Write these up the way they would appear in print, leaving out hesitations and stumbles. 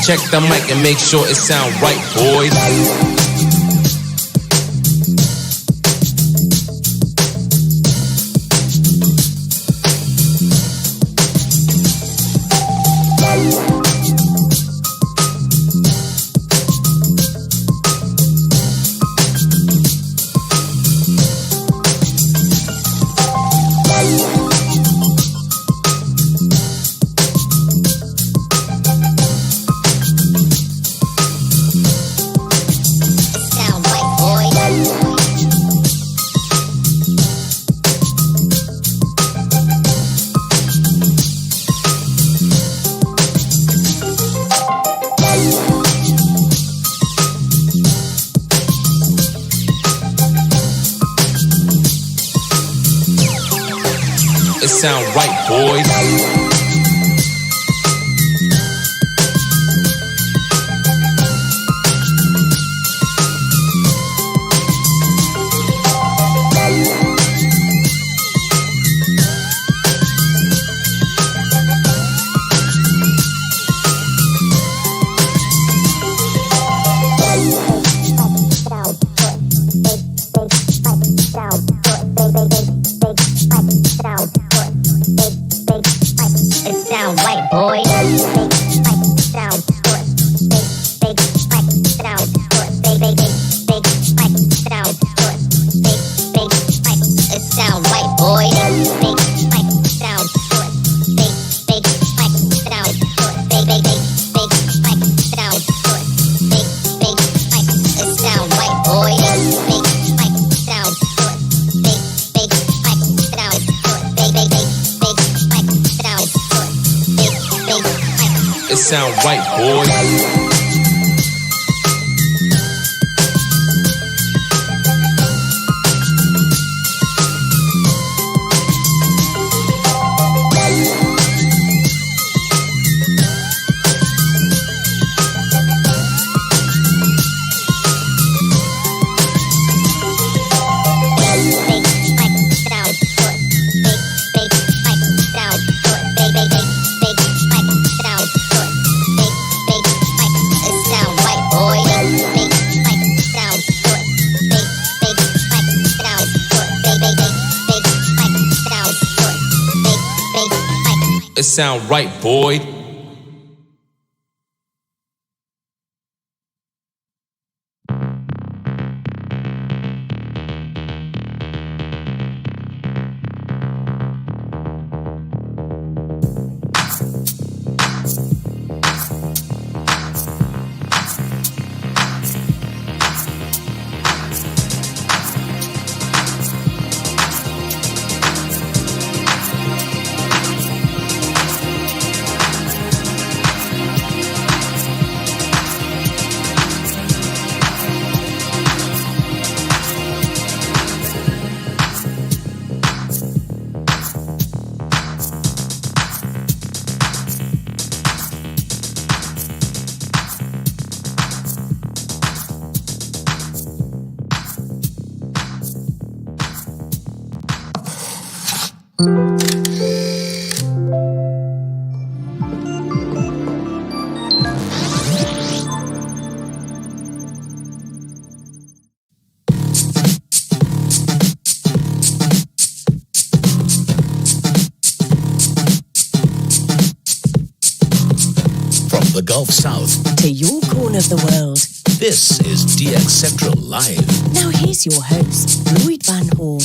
Check the mic and make sure it sound right, boys. It sound right, boys. It sound right, boys. It sound right, boy. The Gulf South to your corner of the world. This is OCXO Live. Now here's your host, Lloyd Van Horn.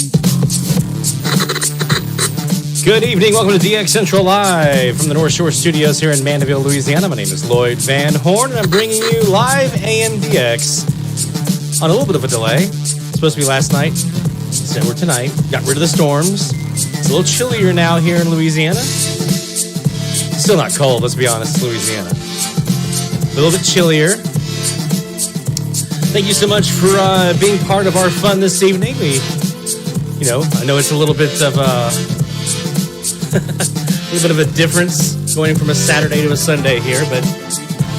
Good evening. Welcome to DX Central Live from the North Shore Studios here in Mandeville, Louisiana. My name is Lloyd Van Horn, and I'm bringing you live AM DX on a little bit of a delay. It's supposed to be last night, so we're tonight. Got rid of the storms. It's a little chillier now here in Louisiana. Still not cold, let's be honest. It's Louisiana. A little bit chillier. Thank you so much for being part of our fun this evening. I know it's a little bit of a difference going from a Saturday to a Sunday here, but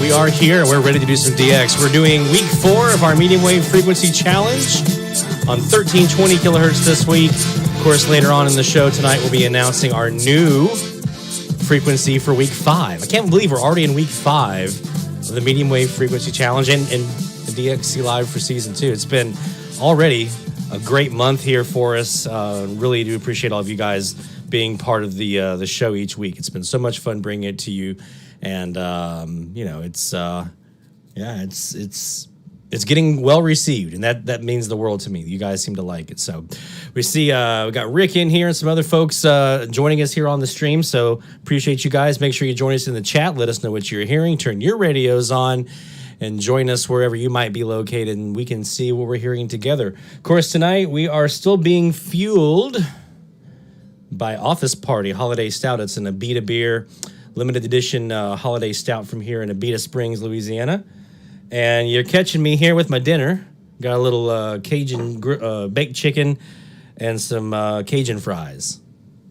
we are here and we're ready to do some DX. We're doing week 4 of our medium wave frequency challenge on 1320 kilohertz this week. Of course, later on in the show tonight, we'll be announcing our new frequency for week 5. I can't believe we're already in week 5 of the medium wave frequency challenge and the DXC Live for season 2. It's been already a great month here for us. Really do appreciate all of you guys being part of the show each week. It's been so much fun bringing it to you, and it's getting well received, and that means the world to me. You guys seem to like it. So we see we got Rick in here and some other folks joining us here on the stream. So appreciate you guys. Make sure you join us in the chat. Let us know what you're hearing. Turn your radios on and join us wherever you might be located, and we can see what we're hearing together. Of course, tonight we are still being fueled by Office Party Holiday Stout. It's an Abita beer, limited edition holiday stout from here in Abita Springs, Louisiana. And you're catching me here with my dinner. Got a little Cajun baked chicken and some Cajun fries.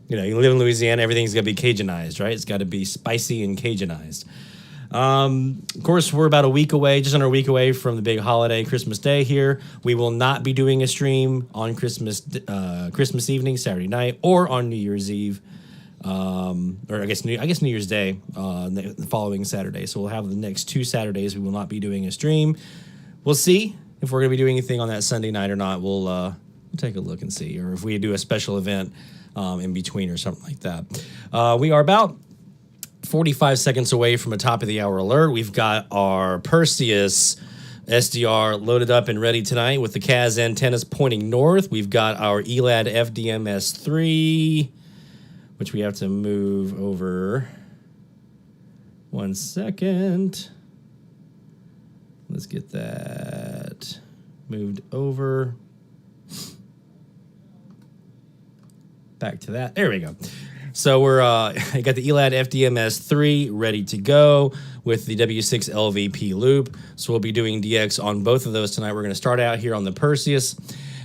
You live in Louisiana, everything's got to be Cajunized, right? It's got to be spicy and Cajunized. Of course, we're about a week away, just under a week away from the big holiday, Christmas Day here. We will not be doing a stream on Christmas evening, Saturday night, or on New Year's Eve, or I guess New Year's Day, the following Saturday. So we'll have the next 2 Saturdays. We will not be doing a stream. We'll see if we're going to be doing anything on that Sunday night or not. We'll take a look and see, or if we do a special event in between or something like that. We are about 45 seconds away from a top of the hour alert. We've got our Perseus SDR loaded up and ready tonight with the CAS antennas pointing north. We've got our Elad FDMS3, which we have to move over. 1 second. Let's get that moved over. Back to that. There we go. So we're I got the Elad FDMS3 ready to go with the W6 LVP loop. So we'll be doing DX on both of those tonight. We're going to start out here on the Perseus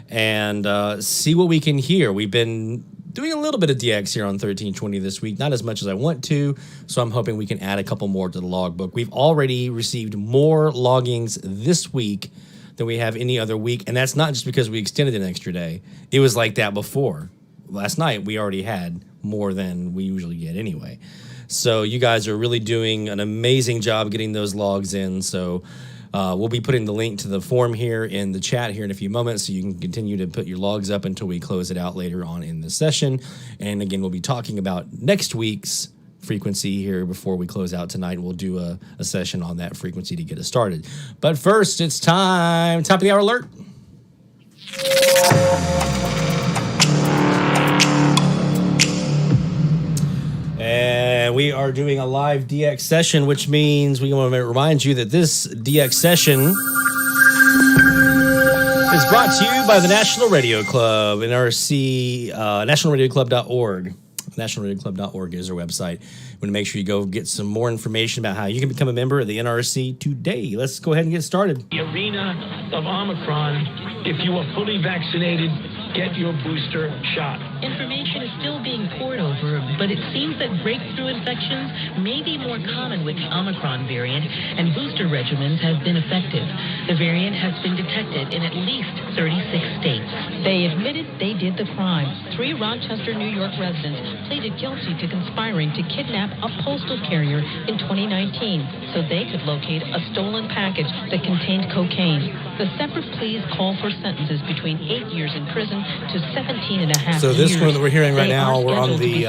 and see what we can hear. We've been doing a little bit of DX here on 1320 this week, not as much as I want to, so I'm hoping we can add a couple more to the logbook. We've already received more loggings this week than we have any other week, and that's not just because we extended an extra day. It was like that before. Last night, we already had more than we usually get anyway. So you guys are really doing an amazing job getting those logs in. So we'll be putting the link to the form here in the chat here in a few moments, so you can continue to put your logs up until we close it out later on in the session. And again, we'll be talking about next week's frequency here before we close out tonight. We'll do a session on that frequency to get us started. But first, it's time. Top of the hour alert. And we are doing a live DX session, which means we want to remind you that this DX session is brought to you by the National Radio Club, NRC, nationalradioclub.org. Nationalradioclub.org is our website. We want to make sure you go get some more information about how you can become a member of the NRC today. Let's go ahead and get started. The arena of Omicron, if you are fully vaccinated, get your booster shot. Information is still being poured over, but it seems that breakthrough infections may be more common with the Omicron variant, and booster regimens have been effective. The variant has been detected in at least 36 states. They admitted they did the crime. 3 Rochester, New York residents pleaded guilty to conspiring to kidnap a postal carrier in 2019 so they could locate a stolen package that contained cocaine. The separate pleas call for sentences between 8 years in prison to 17 and a half years. So this one that we're hearing right now, we're on the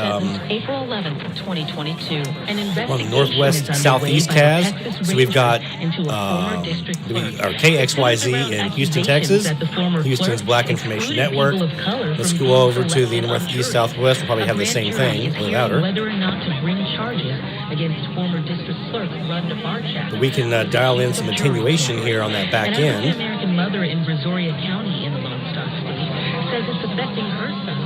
April 11th, 2022. An investigation On the northwest is underway southeast by the Cas. Texas So we've got Rangers into a former district clerk. our KXYZ in Houston, Texas. That the former Houston's clerk Black Information excluded Network. people of color Let's from go being over to the selected on northeast juries. southwest. We'll probably A have the grand same jury thing is without hearing her. whether or not to bring charges against former district clerk Rhonda Barchak. But we can dial in some attenuation here on that back An end. African-American mother in Brazoria County in the Lone Star State says it's affecting her son.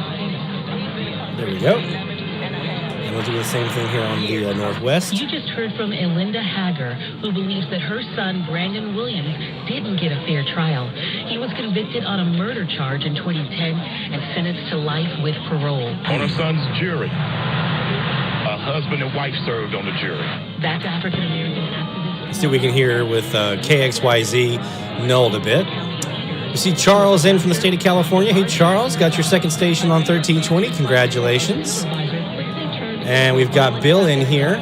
There we go. And we'll do the same thing here on the northwest. You just heard from Elinda Hager, who believes that her son, Brandon Williams, didn't get a fair trial. He was convicted on a murder charge in 2010 and sentenced to life with parole. On her son's jury. A husband and wife served on the jury. That's African-American activist. Let's see what we can hear with KXYZ nulled a bit. We see Charles in from the state of California. Hey, Charles, got your second station on 1320. Congratulations. And we've got Bill in here,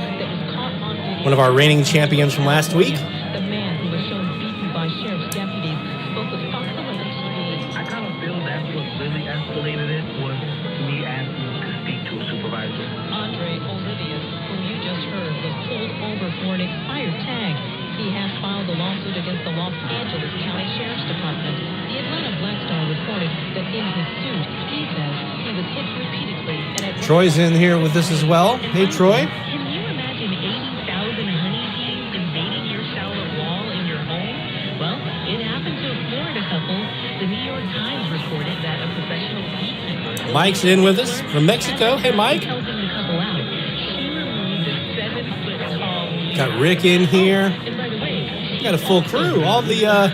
one of our reigning champions from last week. The man who was shown beaten by sheriff's deputies spoke with Fox 11 TV. I kind of feel that's what really escalated it was me asking to speak to a supervisor. Andre Olivius, whom you just heard, was pulled over for an expired tag. He has filed a lawsuit against the Los Angeles County Sheriff's Department. The Atlanta Black Star reported that in his suit, he says he was hit repeatedly and at Troy's in here with us as well. Hey, Troy. Can you imagine 80,000 honeybees invading your shower wall in your home? Well, it happened to a Florida couple. The New York Times reported that a professional beekeeper... Mike's in with us from Mexico. Hey, Mike. ...helping the couple out. She removed a 7-foot-tall... Got Rick in here. And by the way... Got a full crew. All the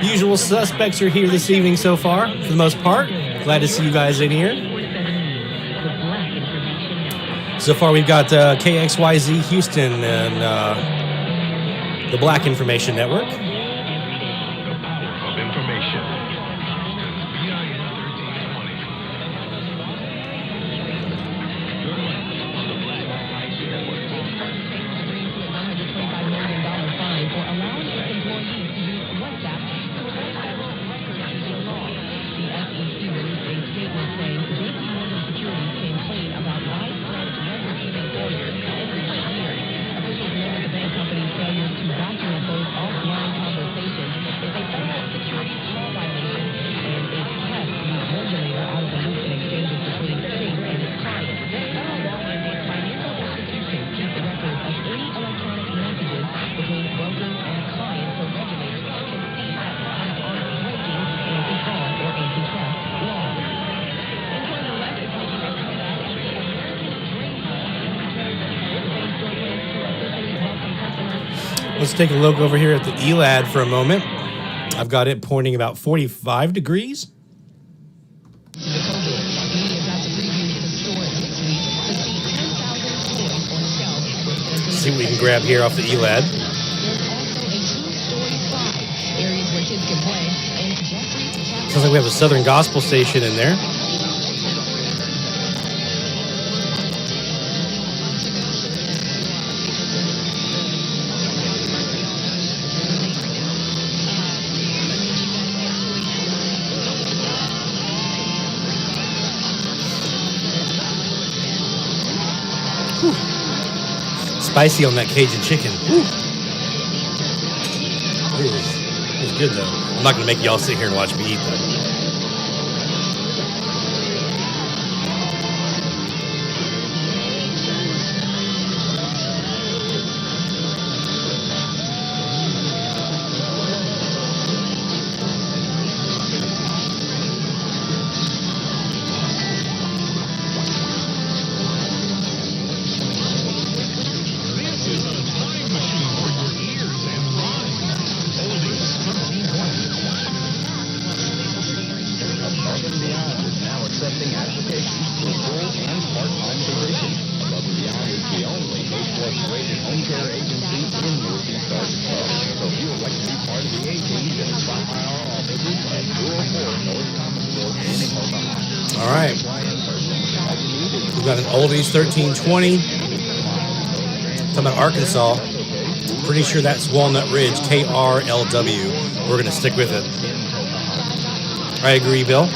usual suspects are here this evening so far, for the most part. Glad to see you guys in here. So far, we've got KXYZ Houston and the Black Information Network. The power of information. $125 million fine for allowing its employees to use WhatsApp to avoid federal records using law. The SEC released a statement saying JP Morgan Securities came clean about widespread record keeping failures in recent years. Officials noted the bank company's failures to document those offline conversations is a federal securities law violation, and it kept the regulator out of the loop in exchanges between Chase and its clients. Federal law mandates financial institutions keep records of any electronic messages between brokers and clients so regulators can see that clients aren't breaking anti-fraud or antitrust laws. Employment records will be covered as the American Dream Home returns to face plans to officially welcome customers. Let's take a look over here at the Elad for a moment. I've got it pointing about 45 degrees. See what we can grab here off the Elad. Sounds like we have a Southern Gospel station in there. Spicy on that Cajun chicken. Whew. It was good though. I'm not gonna make y'all sit here and watch me eat though. All right. We've got an oldies 1320. Talking about Arkansas. Pretty sure that's Walnut Ridge, KRLW. We're going to stick with it. I agree, Bill.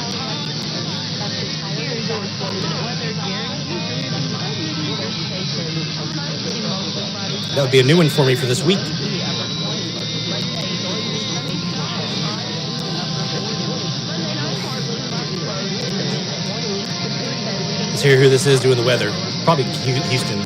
That would be a new one for me for this week. Let's hear who this is doing the weather. Probably Houston.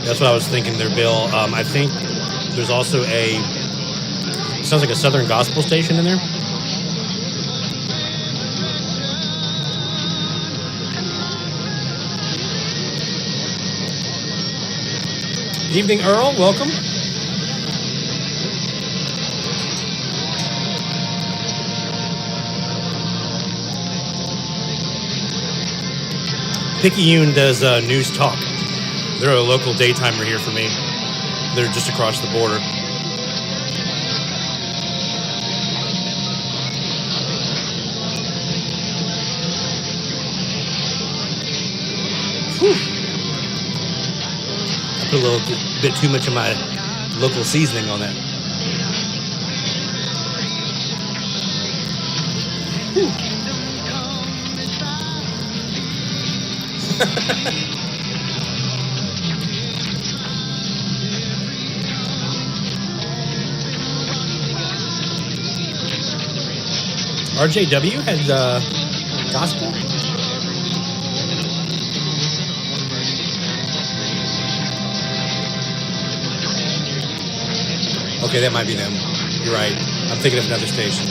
That's what I was thinking there, Bill. I think there's also sounds like a Southern Gospel station in there. Good evening, Earl. Welcome. Picayune does news talk. They're a local daytimer here for me. They're just across the border. Whew. I put a little bit too much of my local seasoning on that. Whew. RJW had gospel. Okay, that might be them. You're right. I'm thinking of another station.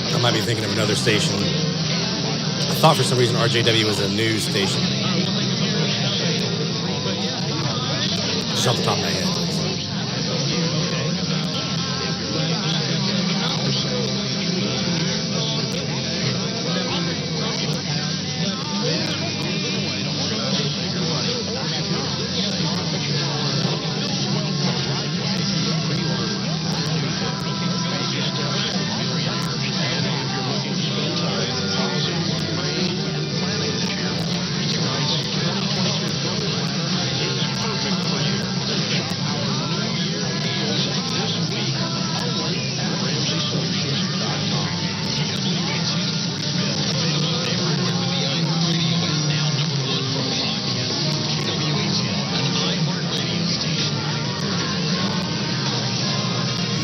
I might be thinking of another station. I thought for some reason RJW was a news station. Just off the top of my head.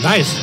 Nice.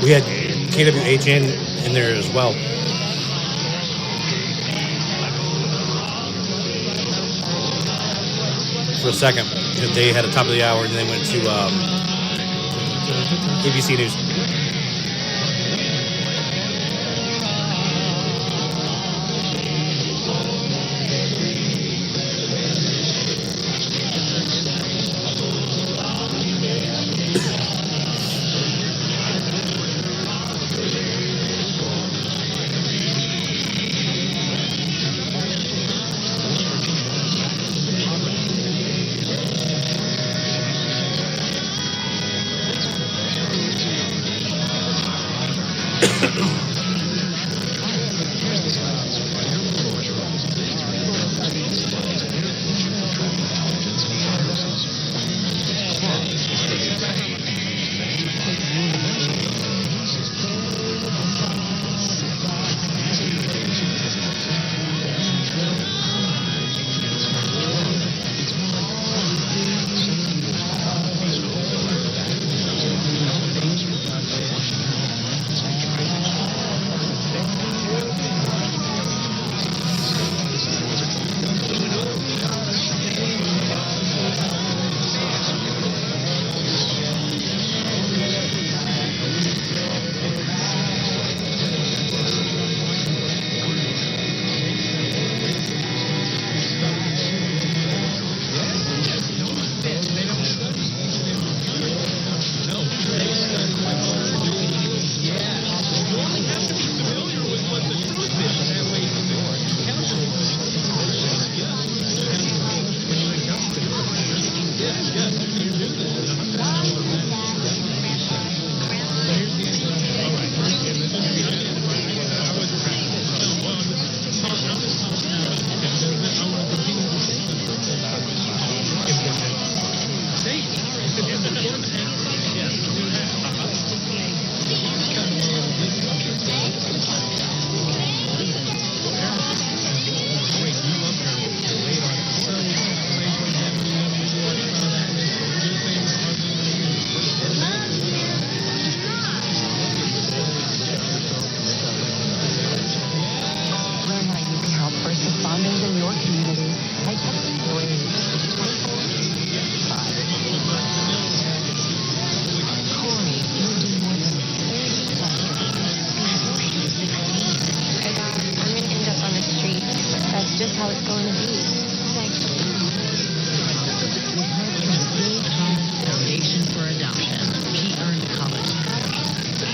We had KWHN in there as well. For a second, they had a top of the hour, and then they went to ABC News. going to be. Thanks. Foundation for Adoption. He earned college scholarship.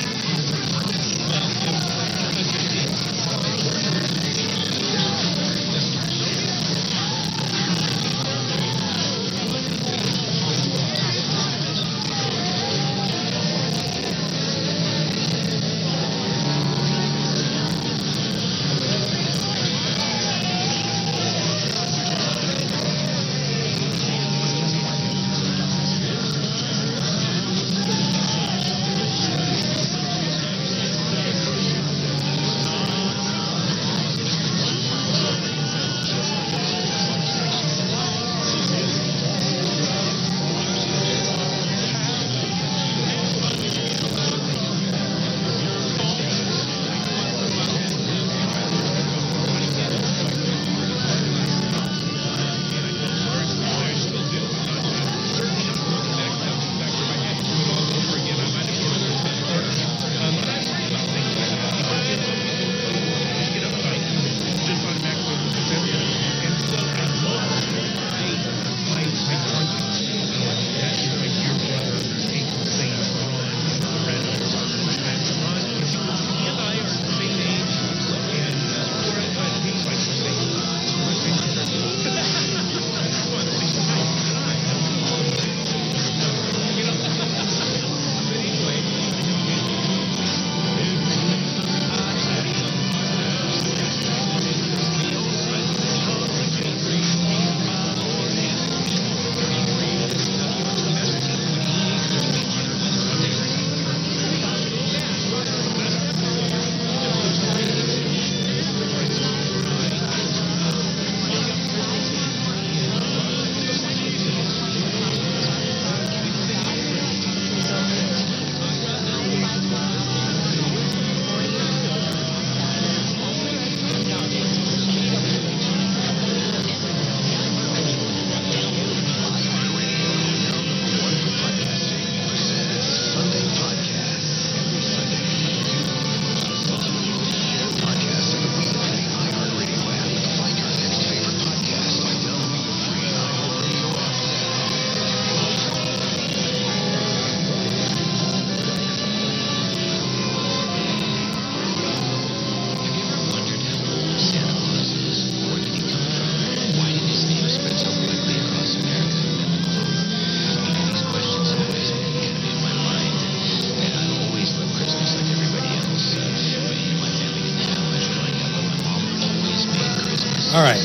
All right,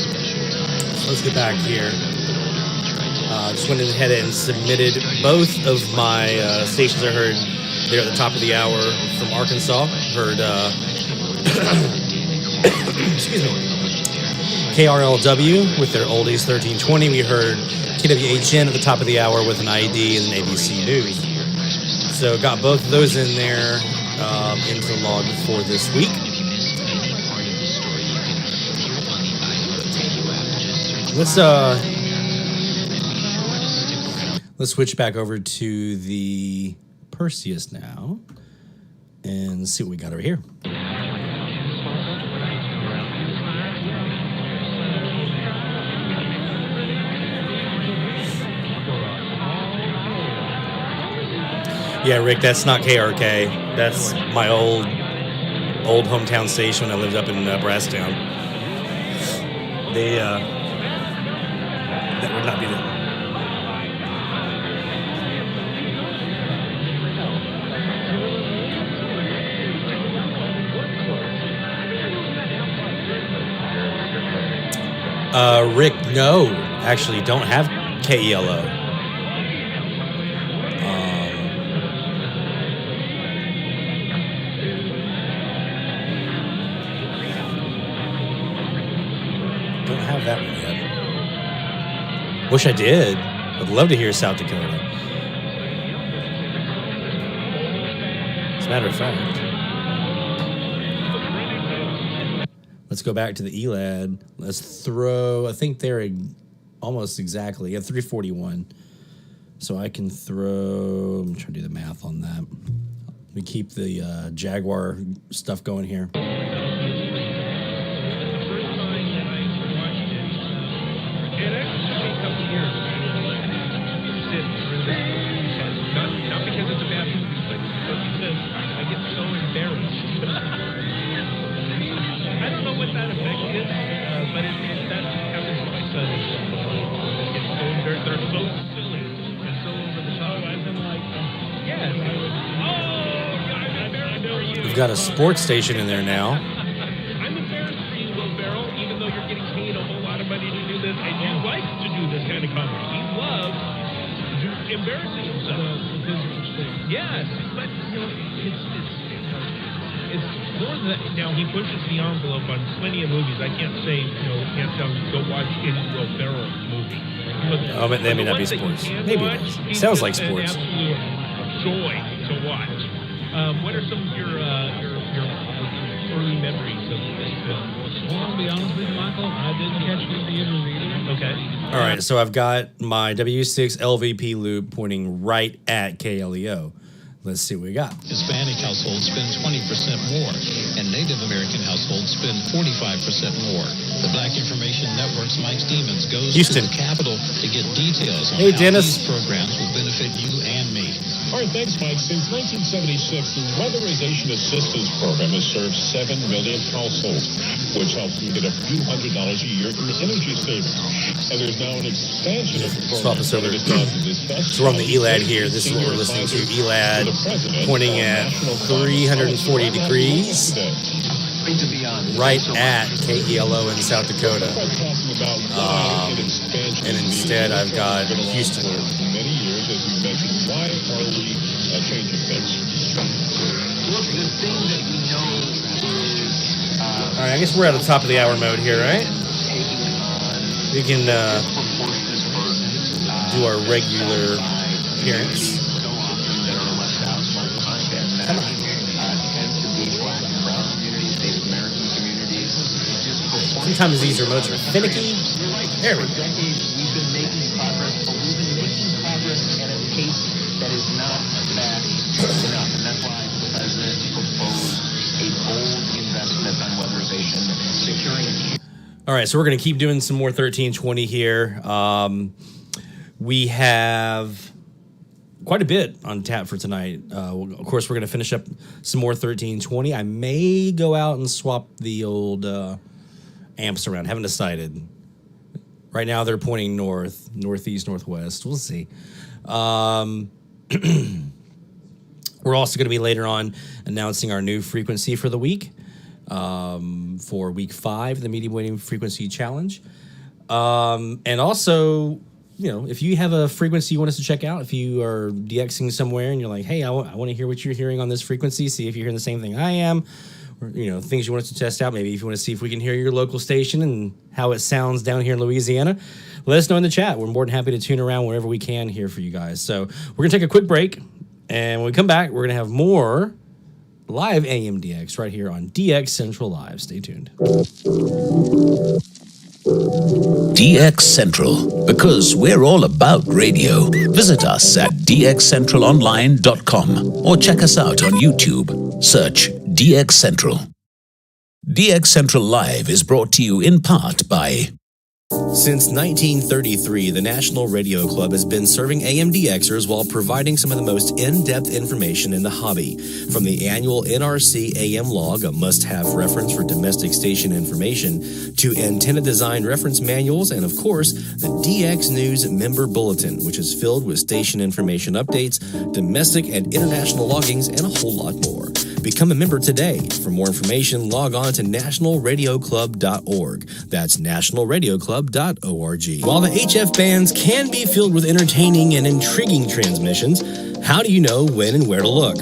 so let's get back here. Just went ahead and submitted both of my stations I heard there at the top of the hour from Arkansas. Heard, excuse me, KRLW with their oldies 1320. We heard KWHN at the top of the hour with an ID and an ABC News. So got both of those in there into the log for this week. Let's switch back over to the Perseus now and see what we got over here. Yeah, Rick, that's not KRK. That's my old hometown station when I lived up in Brasstown. That would not be them. Rick, no, actually don't have KELO. Don't have that one yet. Wish I did. I'd love to hear South Dakota. As a matter of fact, let's go back to the Elad. Let's throw, I think they're almost exactly at 341. So I can throw, I'm trying to do the math on that. We keep the Jaguar stuff going here. got a sports station in there now. I'm embarrassed for you, Will Ferrell, even though you're getting paid a whole lot of money to do this, and you like to do this kind of comedy. He loves embarrassing himself. Yes, but you know, it's more than that. Now he pushes the envelope on plenty of movies. I can't say, can't tell you go watch any Will Ferrell movie. But that may not be sports. Maybe it is. Sounds like sports. An absolute joy to watch. What are some of your early memories of this film? Well, I'll be honest with you, Michael, I didn't catch the theaters either. Okay. All right, so I've got my W6 LVP loop pointing right at KLEO. Let's see what we got. Hispanic households spend 20% more, and Native American households spend 45% more. The Black Information Network's Mike's Demons goes Houston. to the Capitol to get details on Hey, how Dennis. these programs will benefit you and me. All right, thanks, Mike. Since 1976, the Weatherization Assistance Program has served 7 million households, which helps them get a few $100s a year in energy savings. And there's now an expansion of the program. Swap this over. So we're on the Elad here. This is what we're listening to. Elad pointing at 340 degrees. Right at KELO in South Dakota. And instead I've got Houston. Many years, as you mentioned, why are we changing things? Look, the thing that we know is... All right, I guess we're at the top of the hour mode here, right? We can do our regular appearance. Come on. Sometimes these remotes are finicky. There we go. We've been making progress, but we've been making progress at a pace that is not fast enough. And that's why the president proposed a bold investment on weatherization, securing... All right, so we're going to keep doing some more 1320 here. We have quite a bit on tap for tonight. Of course, we're going to finish up some more 1320. I may go out and swap the old amps around. Haven't decided. Right now, they're pointing north, northeast, northwest. We'll see. We're also going to be later on announcing our new frequency for the week. For week 5, the medium wave frequency challenge. And also, if you have a frequency you want us to check out, if you are DXing somewhere and you're like, hey, I want to hear what you're hearing on this frequency, see if you're hearing the same thing I am, or, things you want us to test out, maybe if you want to see if we can hear your local station and how it sounds down here in Louisiana, let us know in the chat. We're more than happy to tune around wherever we can here for you guys. So we're going to take a quick break, and when we come back, we're going to have more live AMDX right here on DX Central Live. Stay tuned. DX Central, because we're all about radio. Visit us at dxcentralonline.com or check us out on YouTube. Search DX Central. DX Central Live is brought to you in part by... Since 1933, the National Radio Club has been serving AMDXers while providing some of the most in-depth information in the hobby. From the annual NRC AM log, a must-have reference for domestic station information, to antenna design reference manuals, and of course, the DX News Member Bulletin, which is filled with station information updates, domestic and international loggings, and a whole lot more. Become a member today. For more information, log on to nationalradioclub.org. That's nationalradioclub.org. While the HF bands can be filled with entertaining and intriguing transmissions, how do you know when and where to look?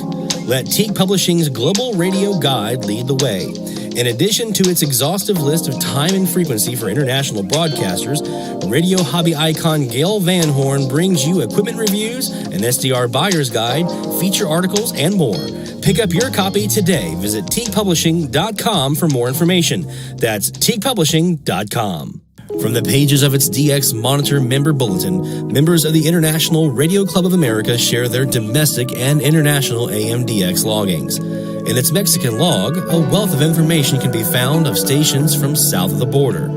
Let Teague Publishing's Global Radio Guide lead the way. In addition to its exhaustive list of time and frequency for international broadcasters, radio hobby icon Gail Van Horn brings you equipment reviews, an SDR buyer's guide, feature articles, and more. Pick up your copy today. Visit teaguepublishing.com for more information. That's teaguepublishing.com. From the pages of its DX Monitor Member Bulletin, members of the International Radio Club of America share their domestic and international AMDX loggings. In its Mexican log, a wealth of information can be found of stations from south of the border.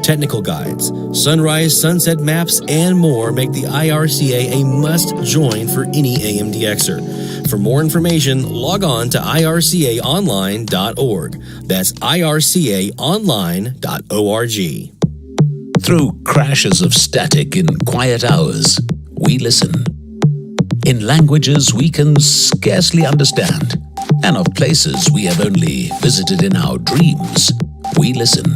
Technical guides, sunrise, sunset maps, and more make the IRCA a must-join for any AMDXer. For more information, log on to ircaonline.org. That's ircaonline.org. Through crashes of static in quiet hours, we listen. In languages we can scarcely understand. and of places we have only visited in our dreams, we listen.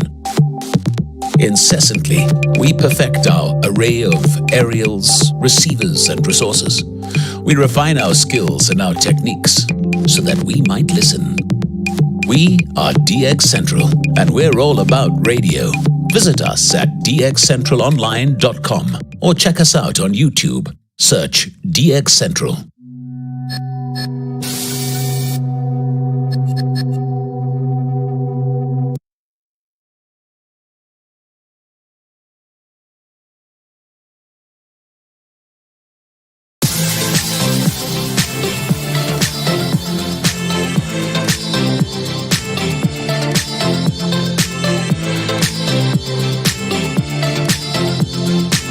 Incessantly, we perfect our array of aerials, receivers, and resources. We refine our skills and our techniques so that we might listen. We are DX Central, and we're all about radio. Visit us at dxcentralonline.com or check us out on YouTube. Search DX Central.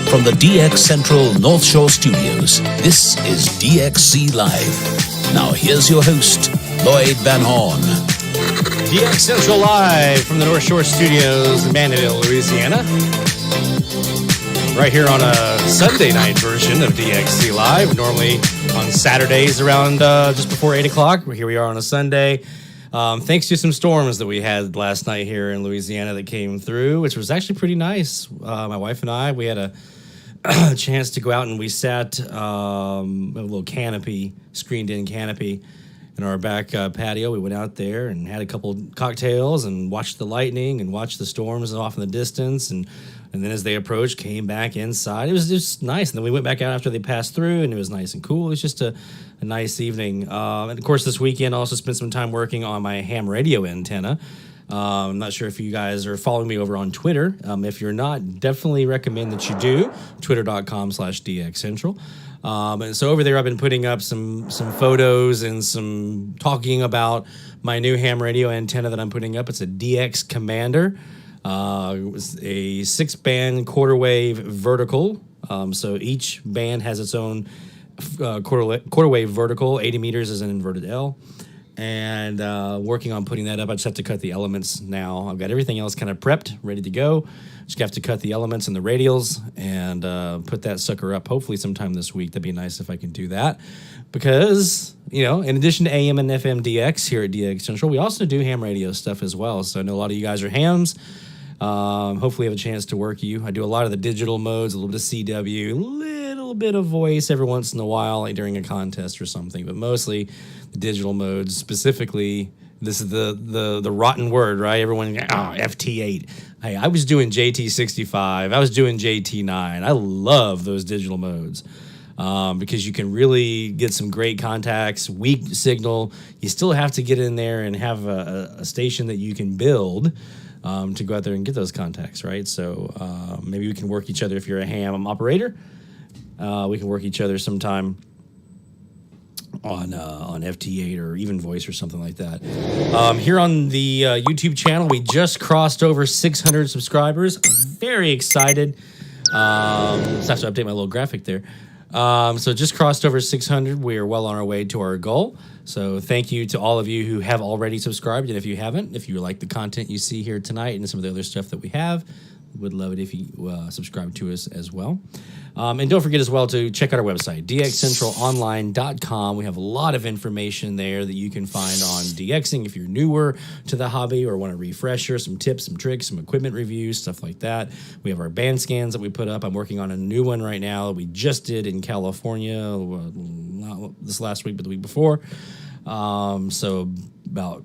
From the DX Central North Shore Studios, this is DXC Live. Now here's your host, Lloyd Van Horn. DX Central Live from the North Shore Studios in Mandeville, Louisiana. Right here on a Sunday night version of DXC Live. Normally on Saturdays around just before 8 o'clock. Here we are on a Sunday. Thanks to some storms that we had last night here in Louisiana that came through, which was actually pretty nice. My wife and I, we had a chance to go out and we sat a little canopy, screened-in canopy in our back patio. We went out there and had a couple cocktails and watched the lightning and watched the storms off in the distance. And then as they approached, came back inside. It was just nice. And then we went back out after they passed through, and it was nice and cool. It was just a nice evening. And, of course, this weekend I also spent some time working on my ham radio antenna. I'm not sure if you guys are following me over on Twitter. If you're not, definitely recommend that you do. Twitter.com/DXCentral. And so over there, I've been putting up some photos and some talking about my new ham radio antenna that I'm putting up. It's a DX Commander. It was a 6-band quarter wave vertical. So each band has its own quarter wave vertical. 80 meters is an inverted L. And working on putting that up. I just have to cut the elements now. I've got everything else kind of prepped, ready to go. Just have to cut the elements and the radials and put that sucker up hopefully sometime this week. That'd be nice if I can do that. Because, you know, in addition to AM and FM DX here at DX Central, we also do ham radio stuff as well. So I know a lot of you guys are hams. Hopefully I have a chance to work you. I do a lot of the digital modes, a little bit of CW, a little bit of voice every once in a while, like during a contest or something, but mostly the digital modes. Specifically, this is the rotten word, right? Everyone, FT8. Hey, I was doing JT65. I was doing JT9. I love those digital modes. Because you can really get some great contacts, weak signal. You still have to get in there and have a station that you can build to go out there and get those contacts, right? So maybe we can work each other if you're a ham operator. We can work each other sometime on FT8 or even voice or something like that. Here on the YouTube channel, we just crossed over 600 subscribers. I'm very excited. Just have to update my little graphic there. So just crossed over 600. We are well on our way to our goal. So thank you to all of you who have already subscribed. And if you haven't, if you like the content you see here tonight and some of the other stuff that we have, we would love it if you subscribe to us as well. And don't forget as well to check out our website, dxcentralonline.com. We have a lot of information there that you can find on DXing if you're newer to the hobby or want a refresher, some tips, some tricks, some equipment reviews, stuff like that. We have our band scans that we put up. I'm working on a new one right now that we just did in California, not this last week, but the week before. So about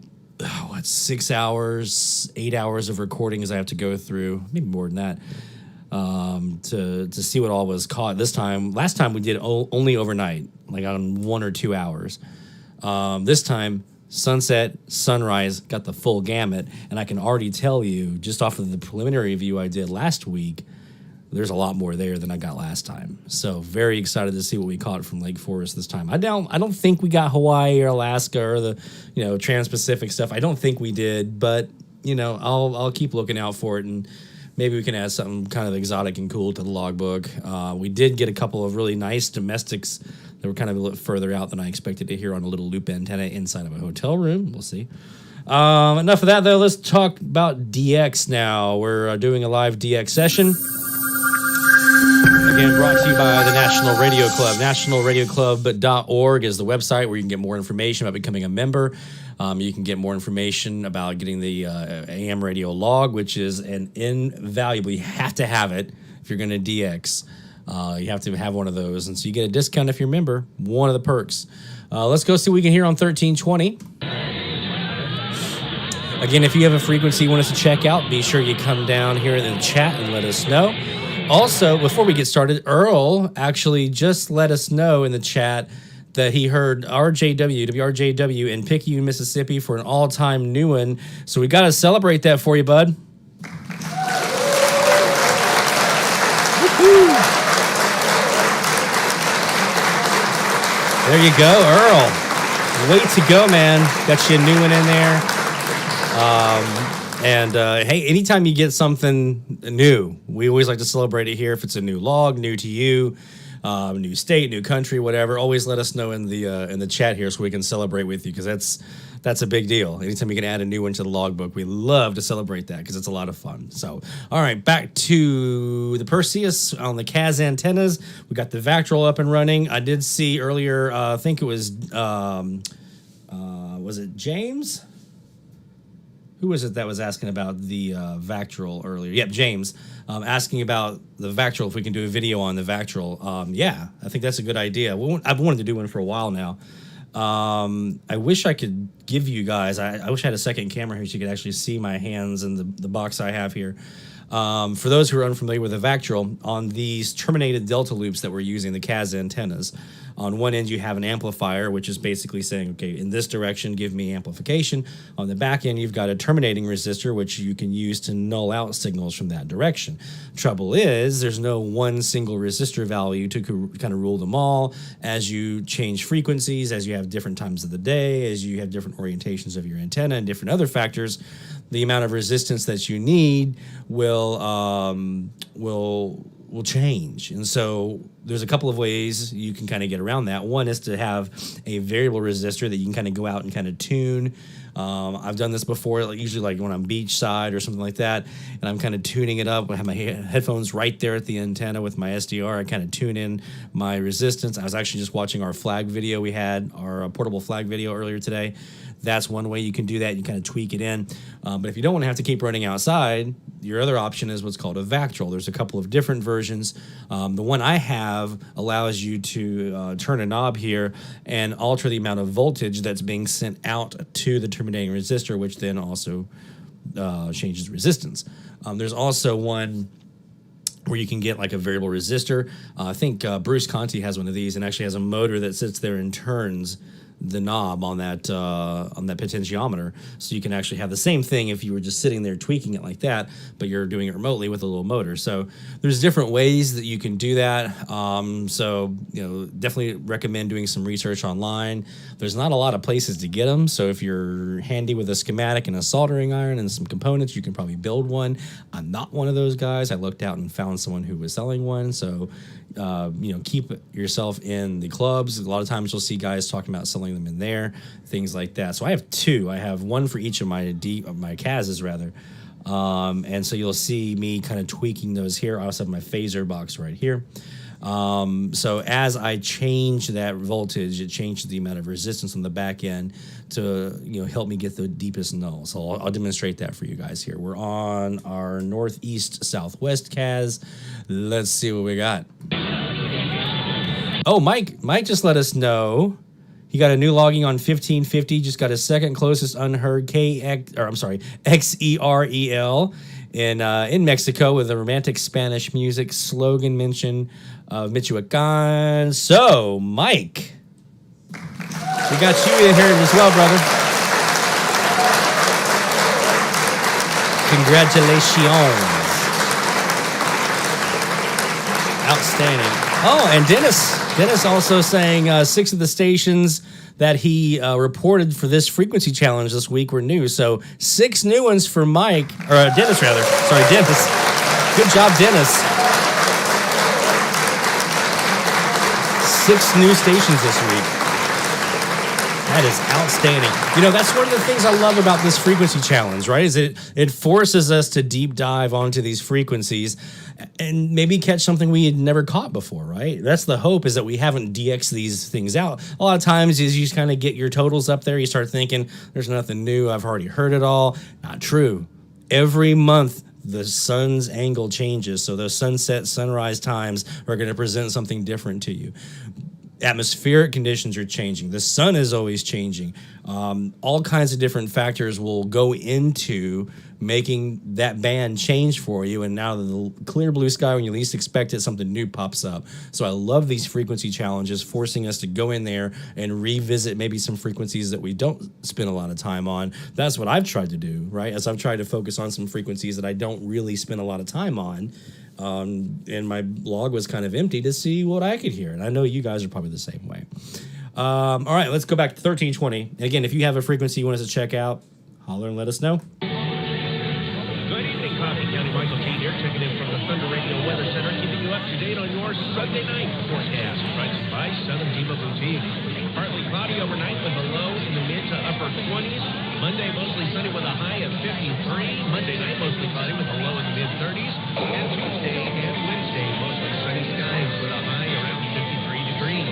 6 hours, 8 hours of recordings I have to go through, maybe more than that, to see what all was caught this time. Last time we did only overnight, like on 1 or 2 hours. This time, sunset, sunrise, got the full gamut, and I can already tell you, just off of the preliminary view I did last week, there's a lot more there than I got last time. So very excited to see what we caught from Lake Forest this time. I don't think we got Hawaii or Alaska or the, Trans-Pacific stuff. I don't think we did, but I'll keep looking out for it, and maybe we can add something kind of exotic and cool to the logbook. We did get a couple of really nice domestics that were kind of a little further out than I expected to hear on a little loop antenna inside of a hotel room. We'll see. Enough of that, though. Let's talk about DX now. We're doing a live DX session. Again, brought to you by the National Radio Club. NationalRadioClub.org is the website where you can get more information about becoming a member. You can get more information about getting the AM radio log, which is an invaluable. You have to have it if you're going to DX. You have to have one of those, and so you get a discount if you're a member. One of the perks. Let's go see what we can hear on 1320. Again, if you have a frequency you want us to check out, be sure you come down here in the chat and let us know. Also, before we get started, Earl actually just let us know in the chat that he heard WRJW in Picayune, Mississippi for an all-time new one. So we got to celebrate that for you, bud. Woo-hoo. There you go, Earl. Way to go, man. Got you a new one in there. Hey, anytime you get something new, we always like to celebrate it here. If it's a new log, new to you, new state, new country, whatever, always let us know in the chat here so we can celebrate with you, because that's a big deal. Anytime you can add a new one to the logbook, we love to celebrate that because it's a lot of fun. So, all right, back to the Perseus on the CAS antennas. We got the vactrol up and running. I did see earlier, I think it was it James? Who was it that was asking about the vactrol earlier? Yep, James, asking about the vactrol, if we can do a video on the vactrol. Yeah, I think that's a good idea. I've wanted to do one for a while now. I wish I could give you guys, I wish I had a second camera here so you could actually see my hands and the box I have here. For those who are unfamiliar with the vactrol, on these terminated delta loops that we're using, the CAS antennas, on one end you have an amplifier, which is basically saying, okay, in this direction, give me amplification. On the back end, you've got a terminating resistor, which you can use to null out signals from that direction. Trouble is, there's no one single resistor value to kind of rule them all. As you change frequencies, as you have different times of the day, as you have different orientations of your antenna and different other factors, the amount of resistance that you need will change. And so there's a couple of ways you can kind of get around that. One is to have a variable resistor that you can kind of go out and kind of tune. I've done this before, usually like when I'm beachside or something like that, and I'm kind of tuning it up. I have my headphones right there at the antenna with my SDR. I kind of tune in my resistance. I was actually just watching our flag video we had, our portable flag video earlier today. That's one way you can do that. You kind of tweak it in. But if you don't want to have to keep running outside, your other option is what's called a vactrol. There's a couple of different versions. The one I have allows you to turn a knob here and alter the amount of voltage that's being sent out to the terminating resistor, which then also changes resistance. There's also one where you can get like a variable resistor. I think Bruce Conti has one of these and actually has a motor that sits there and turns the knob on that potentiometer, so you can actually have the same thing if you were just sitting there tweaking it like that, but you're doing it remotely with a little motor. So there's different ways that you can do that. So definitely recommend doing some research online. There's not a lot of places to get them, so if you're handy with a schematic and a soldering iron and some components, you can probably build one. I'm not one of those guys. I looked out and found someone who was selling one. So keep yourself in the clubs. A lot of times you'll see guys talking about selling them in there, things like that. So I have two. I have one for each of my CASs rather. And so you'll see me kind of tweaking those here. I also have my phaser box right here. So as I change that voltage, it changes the amount of resistance on the back end to help me get the deepest null. So I'll demonstrate that for you guys here. We're on our northeast southwest CAS. Let's see what we got. Oh, Mike just let us know he got a new logging on 1550. Just got his second closest unheard XEREL in Mexico with a romantic Spanish music slogan mention of Michoacan. So, Mike, we got you in here as well, brother. Congratulations. Outstanding. Oh, and Dennis also saying 6 of the stations that he reported for this frequency challenge this week were new. So 6 new ones for Mike, or Dennis rather. Sorry, Dennis. Good job, Dennis. 6 new stations this week. That is outstanding. That's one of the things I love about this frequency challenge, right? Is it forces us to deep dive onto these frequencies and maybe catch something we had never caught before, right? That's the hope, is that we haven't DX these things out. A lot of times is you just kind of get your totals up there. You start thinking, there's nothing new. I've already heard it all. Not true. Every month, the sun's angle changes. So those sunset, sunrise times are going to present something different to you. Atmospheric conditions are changing. The sun is always changing. All kinds of different factors will go into making that band change for you. And now the clear blue sky, when you least expect it, something new pops up. So I love these frequency challenges, forcing us to go in there and revisit maybe some frequencies that we don't spend a lot of time on. That's what I've tried to do, right? As I've tried to focus on some frequencies that I don't really spend a lot of time on. And my blog was kind of empty to see what I could hear. And I know you guys are probably the same way. All right, let's go back to 1320. And again, if you have a frequency you want us to check out, holler and let us know. Good evening, Coffee County. Michael T. here, checking in from the Thunder Radio Weather Center, keeping you up to date on your Sunday night forecast. Brought by Southern Diva Boutique. Partly cloudy overnight with a low in the mid to upper 20s. Monday, mostly sunny with a high of 53. Monday night, mostly cloudy with a low in the mid-30s. And Tuesday and Wednesday, mostly sunny skies with a high around 53 degrees.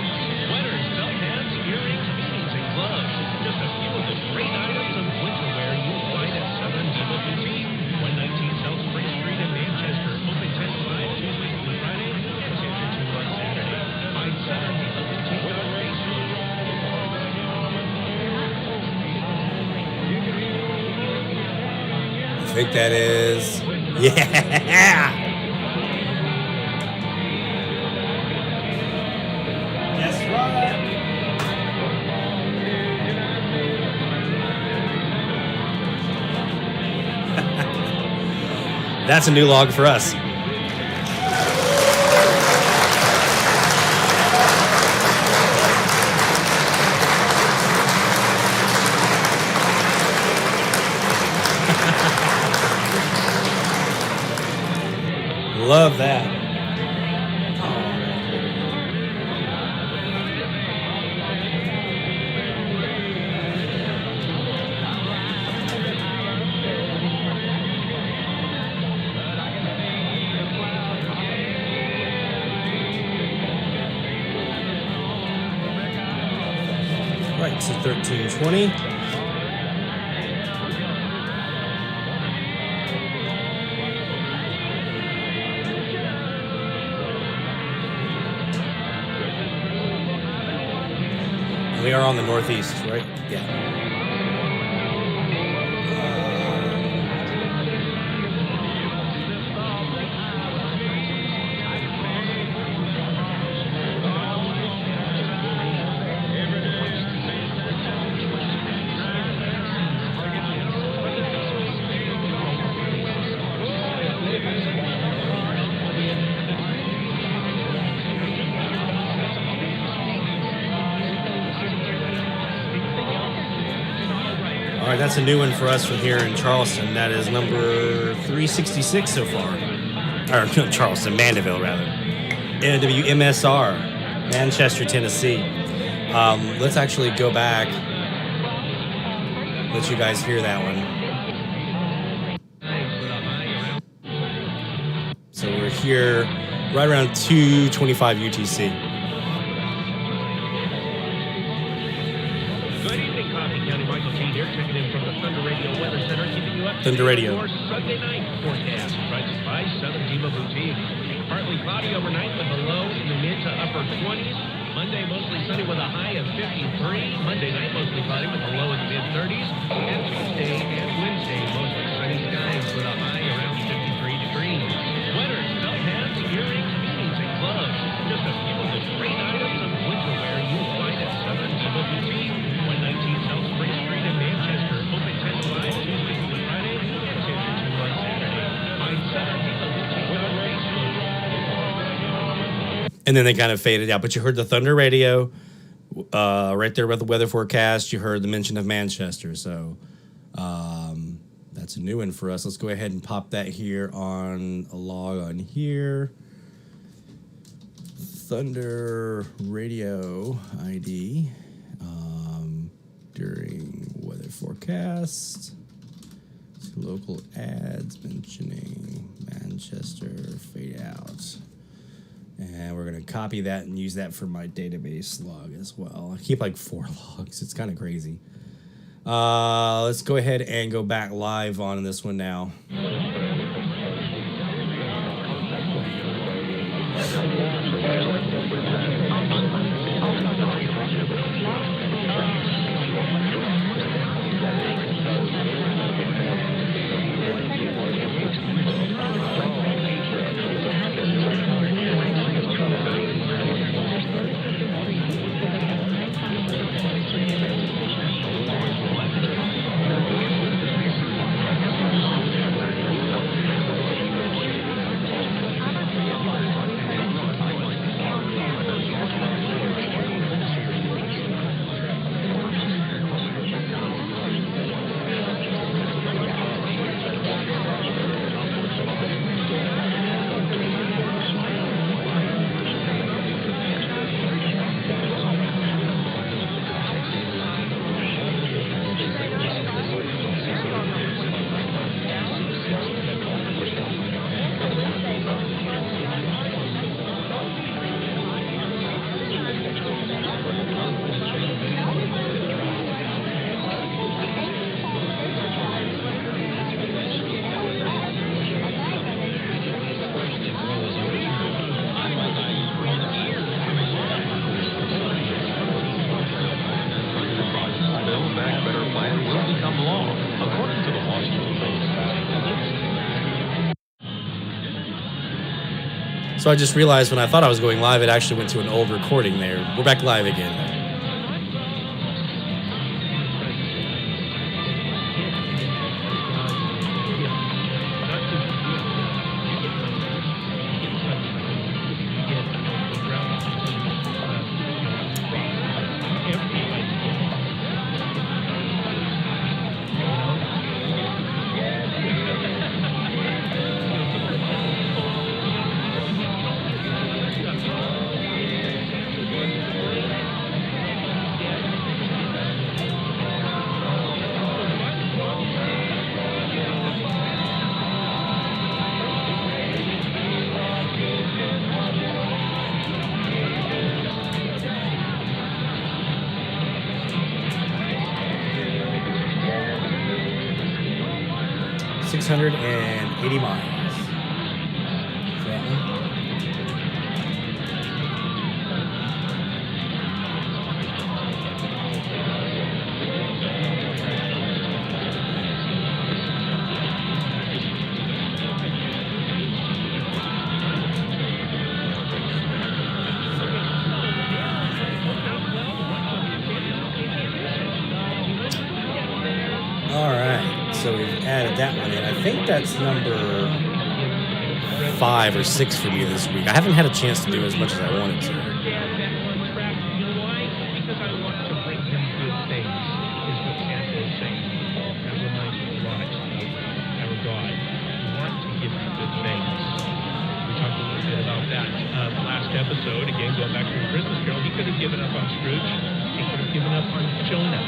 Sweaters, felt hats, earrings, beanies, and gloves. Just a few of the great items of winter wear you'll find at Southern Diva Boutique. 119 South Spring Street in Manchester. Open 10 to 5 Tuesday through Friday and 10 to 2 on Saturday. Find Southern Diva Boutique on Facebook. I think that is, yeah. That's right. That's a new log for us. Love that. Right, so 1320. We are on the northeast, right? Yeah. All right, that's a new one for us from here in Charleston. That is number 366 so far. Or no, Charleston, Mandeville, rather. WMSR, Manchester, Tennessee. Let's actually go back. Let you guys hear that one. So we're here right around 225 UTC. Thunder Radio. Your Sunday night forecast, brought by Southern Diva Boutique. Partly cloudy overnight with a low in the mid to upper 20s. Monday, mostly sunny with a high of 53. Monday night, mostly cloudy with a low in the mid-30s. And Tuesday and Wednesday, mostly sunny skies with a high around 53 degrees. Sweaters, felt hats, earrings, beanies, and gloves. Just a few of the great items of winter wear you'll find at Southern Diva Boutique. 119 South Spring Street in Manchester. Open 10 to 5 Tuesday through Friday and 10 to 2 on Saturday. Find Southern Diva Boutique on Facebook. And then they kind of faded out. But you heard the Thunder Radio right there with the weather forecast. You heard the mention of Manchester. So that's a new one for us. Let's go ahead and pop that here on a log on here. Thunder Radio ID. during weather forecast. Local ads mentioning Manchester fade out. And we're going to copy that and use that for my database log as well. I keep like 4 logs. It's kind of crazy. Let's go ahead and go back live on this one now. So I just realized when I thought I was going live, it actually went to an old recording there. We're back live again. $680 miles. All right, so we've added that one in. I think that's number 5 or 6 for me this week. I haven't had a chance to do as much as I wanted to. Episode, again, going back to the Christmas Carol, he could have given up on Scrooge. He could have given up on Jonah.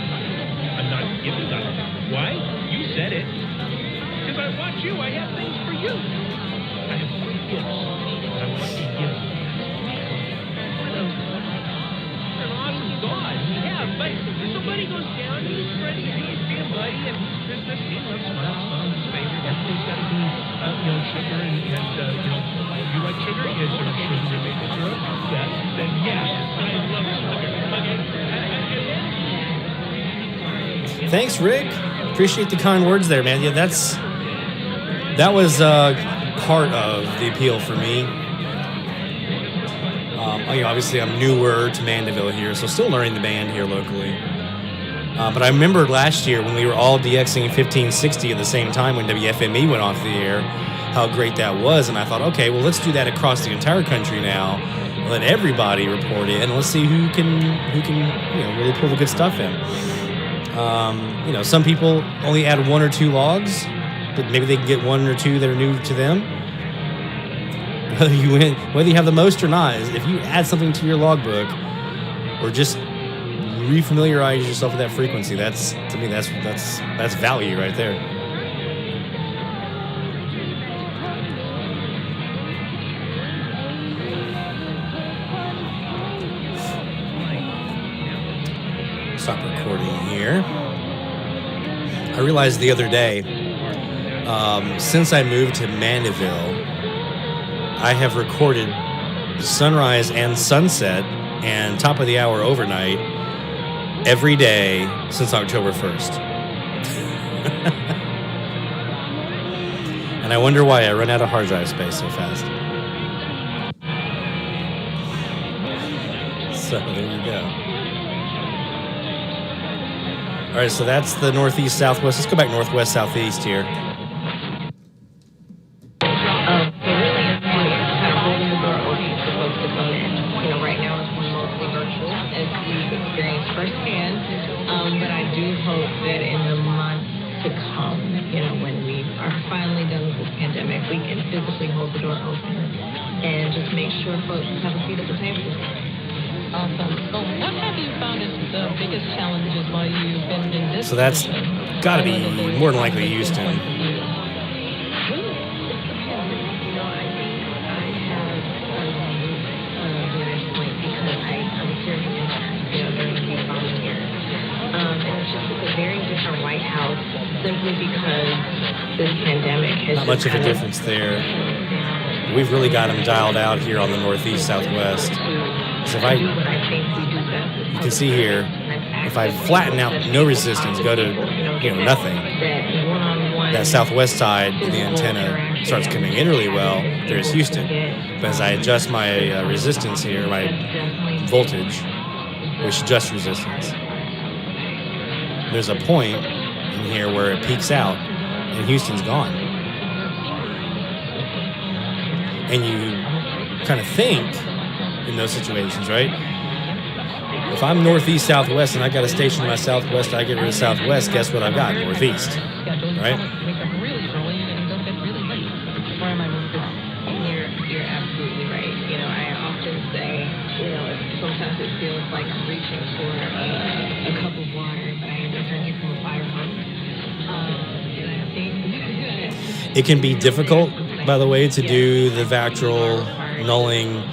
I'm not giving up. Why? You said it. Because I want you. I have things for you. I have free gifts. I want to give you. What an awesome God we have. But if somebody goes down, he's ready. He's being buddy. And Christmas, he loves smiles on his favorite. Everything's got to be, sugar and you like sugar? Yes, sugar maple syrup? Yes. Then yes, I love sugar. Thanks, Rick. Appreciate the kind words there, man. Yeah, that was part of the appeal for me. Obviously, I'm newer to Mandeville here, so still learning the band here locally. But I remember last year when we were all DXing 1560 at the same time when WFME went off the air, how great that was. And I thought, okay, well, let's do that across the entire country now. Let everybody report in, and let's see who can really pull the good stuff in. Some people only add 1 or 2 logs, but maybe they can get 1 or 2 that are new to them. Whether you have the most or not, if you add something to your logbook, or just refamiliarize yourself with that frequency. That's, to me, that's value right there. Stop recording here. I realized the other day, since I moved to Mandeville, I have recorded sunrise and sunset and top of the hour overnight every day since October 1st. And I wonder why I run out of hard drive space so fast. So there you go. All right, so that's the northeast, southwest. Let's go back northwest, southeast here. Physically hold the door open and just make sure folks have a seat at the table. Awesome. So what have you found is the biggest challenges while you've been in this? So that's got to be more than likely Houston. Simply because this pandemic has not much of a difference there. We've really got them dialed out here on the northeast, southwest. So if you can see here, if I flatten out no resistance, go to nothing, that southwest side, the antenna starts coming in really well. There's Houston. But as I adjust my resistance here, my voltage, which adjusts resistance, there's a point in here where it peaks out and Houston's gone. And you kind of think in those situations, right? If I'm northeast, southwest, and I got a station in my southwest, I get rid of southwest, guess what I've got? Northeast, right? You're absolutely right. I often say, sometimes it feels like I'm reaching for a cup of water, but I am returning from a fire hose. It can be difficult, by the way, to do the vactrol nulling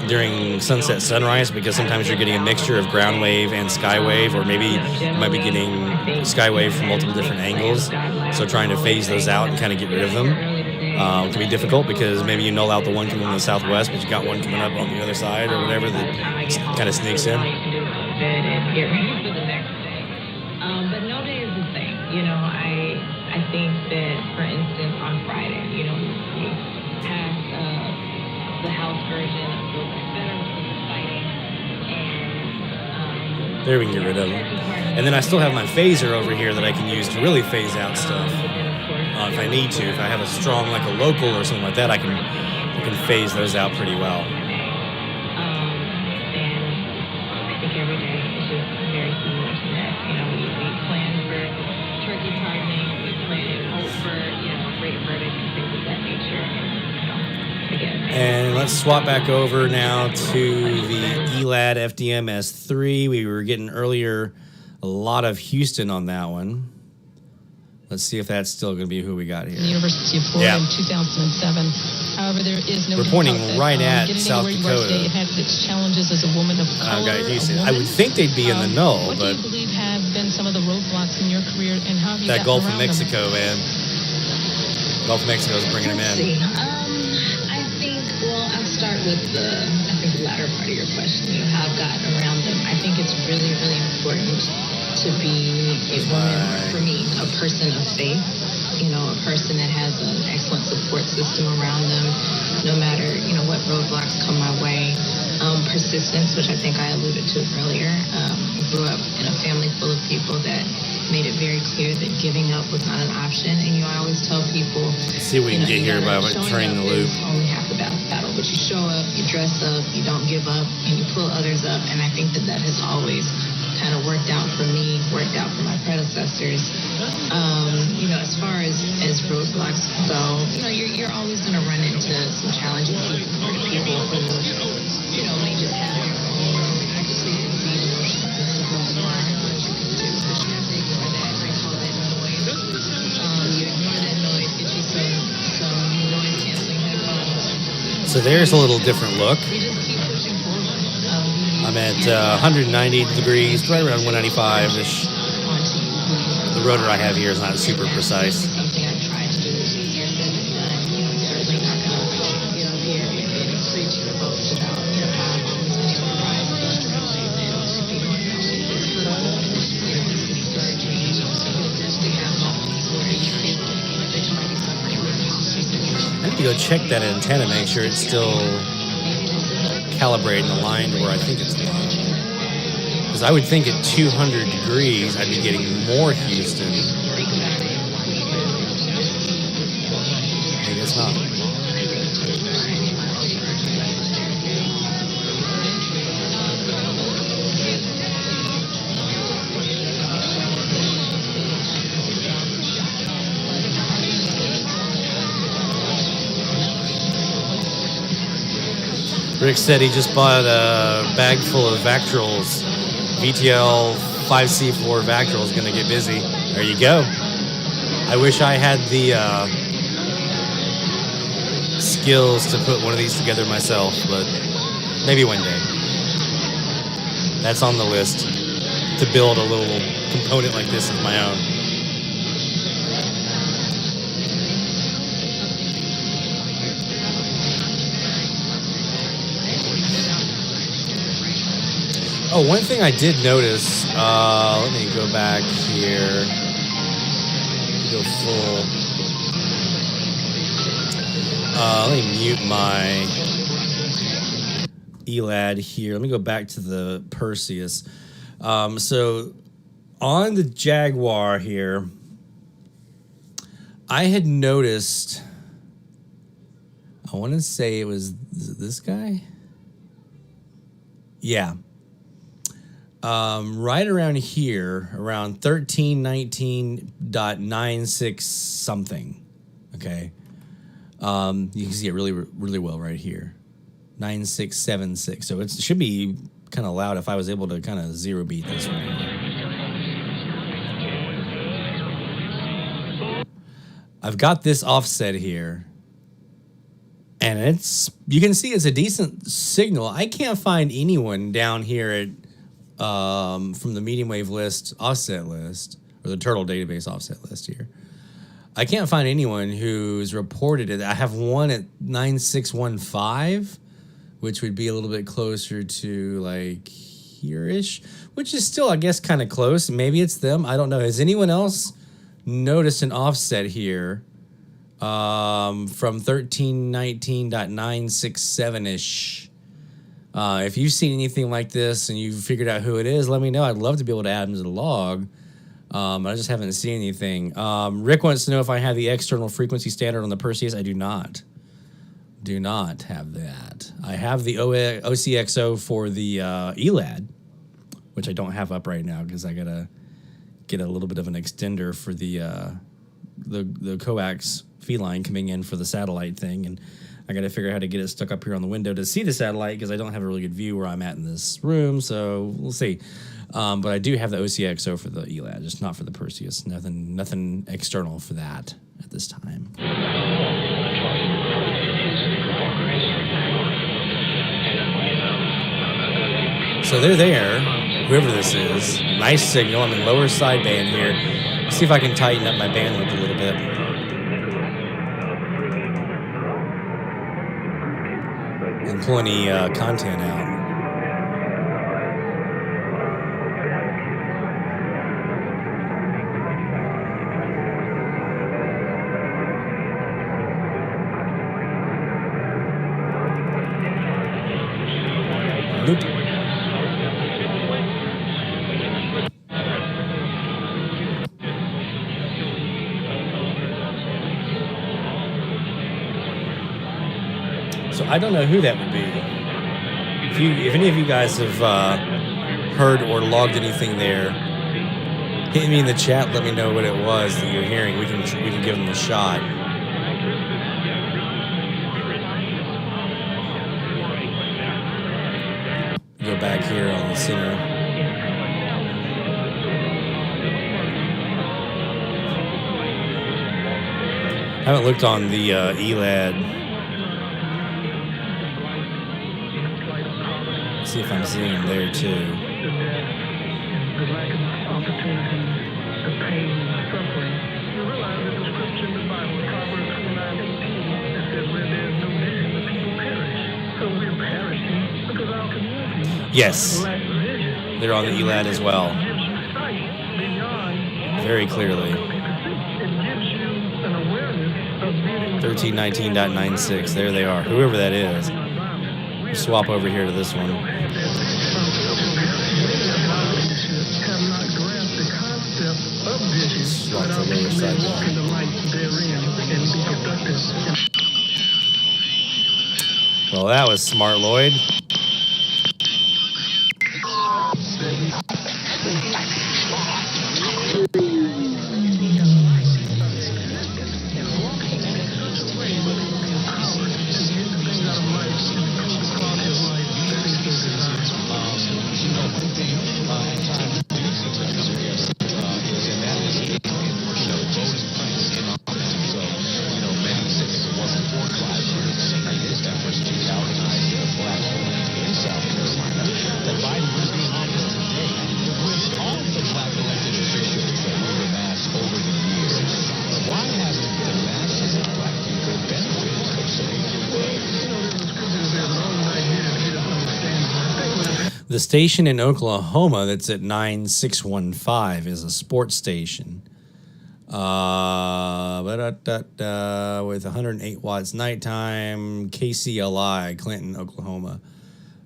during sunset sunrise because sometimes you're getting a mixture of ground wave and sky wave, or maybe you might be getting sky wave from multiple different angles. So trying to phase those out and kind of get rid of them can be difficult because maybe you null out the one coming in the southwest, but you got one coming up on the other side or whatever that kind of sneaks in. But no day is the same. I think that, for instance, on Friday, we passed the house version of Build Back Better, which was exciting. And there we can get rid of them. And then I still have my phaser over here that I can use to really phase out stuff. If I need to, if I have a strong, like a local or something like that, I can phase those out pretty well. And I think every day is just very similar to that. We plan for turkey carving, we plan for, great verdict and things of that nature. And let's swap back over now to the Elad FDM S3. We were getting earlier a lot of Houston on that one. Let's see if that's still going to be who we got here. University of Florida in 2007. However, there is no. We're pointing right at South Dakota. It has its challenges as a woman of color. I've got Houston. I would think they'd be in the null, what but do you believe have been some of the roadblocks in your career, and how have you that gotten Gulf of around Mexico, man. Gulf of Mexico is bringing them in. I think. Well, I'll start with the latter part of your question. How I've gotten around them. I think it's really, really important to be a woman, for me, a person of faith, a person that has an excellent support system around them, no matter, what roadblocks come my way. Persistence, which I think I alluded to earlier. Grew up in a family full of people that made it very clear that giving up was not an option. And I always tell people, see what we can get here by turning the loop. Only half the battle, but you show up, you dress up, you don't give up, and you pull others up. And I think that has always kind of worked out for me, worked out for my predecessors. As far as roadblocks go, you're always going to run into some challenging people who, may just have their own, I just say, disease emotional system. there's a little different look. I'm at 190 degrees, right around 195-ish. The rotor I have here is not super precise. I need to go check that antenna, make sure it's still calibrated and aligned where I think it's aligned. Because I would think at 200 degrees, I'd be getting more Houston. Maybe it's not. Rick said he just bought a bag full of vactrols. VTL 5C4 vactrol is going to get busy. There you go. I wish I had the skills to put one of these together myself, but maybe one day. That's on the list, to build a little component like this of my own. Oh, one thing I did notice, let me go back here, go full. Let me mute my Elad here. Let me go back to the Perseus. So on the Jaguar here, I had noticed, I want to say it was this guy? Yeah. Right around here, around 1319.96 something, okay? You can see it really well right here, 9676. So it should be kind of loud if I was able to kind of zero beat this one. I've got this offset here, and you can see it's a decent signal. I can't find anyone down here at from the medium wave list offset list, or the Turtle database offset list here. I can't find anyone who's reported it. I have one at 9615, which would be a little bit closer to like here-ish, which is still, I guess, kind of close. Maybe it's them. I don't know. Has anyone else noticed an offset here from 1319.967-ish? If you've seen anything like this and you've figured out who it is, let me know. I'd love to be able to add them to the log. I just haven't seen anything. Rick wants to know if I have the external frequency standard on the Perseus. I do not. Do not have that. I have the OCXO for the Elad, which I don't have up right now because I gotta get a little bit of an extender for the coax feline coming in for the satellite thing, and I got to figure out how to get it stuck up here on the window to see the satellite because I don't have a really good view where I'm at in this room, so we'll see. But I do have the OCXO for the Elad, just not for the Perseus. Nothing external for that at this time. So they're there, whoever this is. Nice signal. I'm in lower sideband here. Let's see if I can tighten up my bandwidth a little bit. And pull any content out. Nope. So I don't know who that would be. If any of you guys have heard or logged anything there, hit me in the chat. Let me know what it was that you're hearing. We can give them a shot. Go back here on the center. I haven't looked on the Elad See if I'm seeing him there too. The death, the lack of opportunities, the pain, the suffering. You realize that the scripture in the Bible, Proverbs 29:18, it says, where there's no vision, the people perish. So we're perishing because our community Yes. lacks vision. They're on the Elad as well. It gives you sight beyond Very clearly. ability to see. It gives you an awareness of being 1319.96. There they are. Whoever that is. We'll swap over here to this one. have not grasped the concept of vision, Swap but the lower side walk in the light therein and be productive. Well, that was smart, Lloyd. The station in Oklahoma that's at 9615 is a sports station. With 108 watts nighttime, KCLI, Clinton, Oklahoma.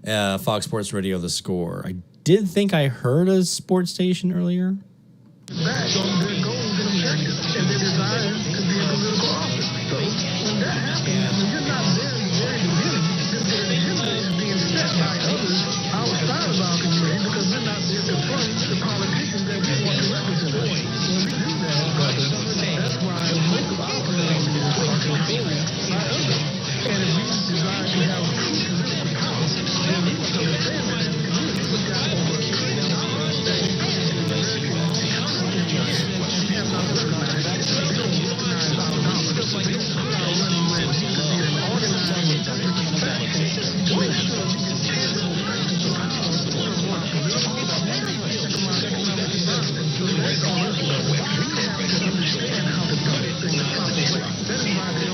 Fox Sports Radio, The Score. I did think I heard a sports station earlier. Back on their goals and objectives and their desire to be in political office. So when that happens, when you're not there in the very beginning, then their agenda is being set by others outside of our community because we're not there to fund the politicians that we want to represent us. When we do that, brother, that's why most of our community is controlled by others. And if we desire to have true political power, then we must understand that as a community, we've got over 1 trillion dollars that we have not recognized. We don't recognize our dollars. We don't put our money where it needs to be in an organized fashion to make sure we can tangible factors of power for what political economic development. So that's all us. We have to understand how to do this thing the proper way. That is why the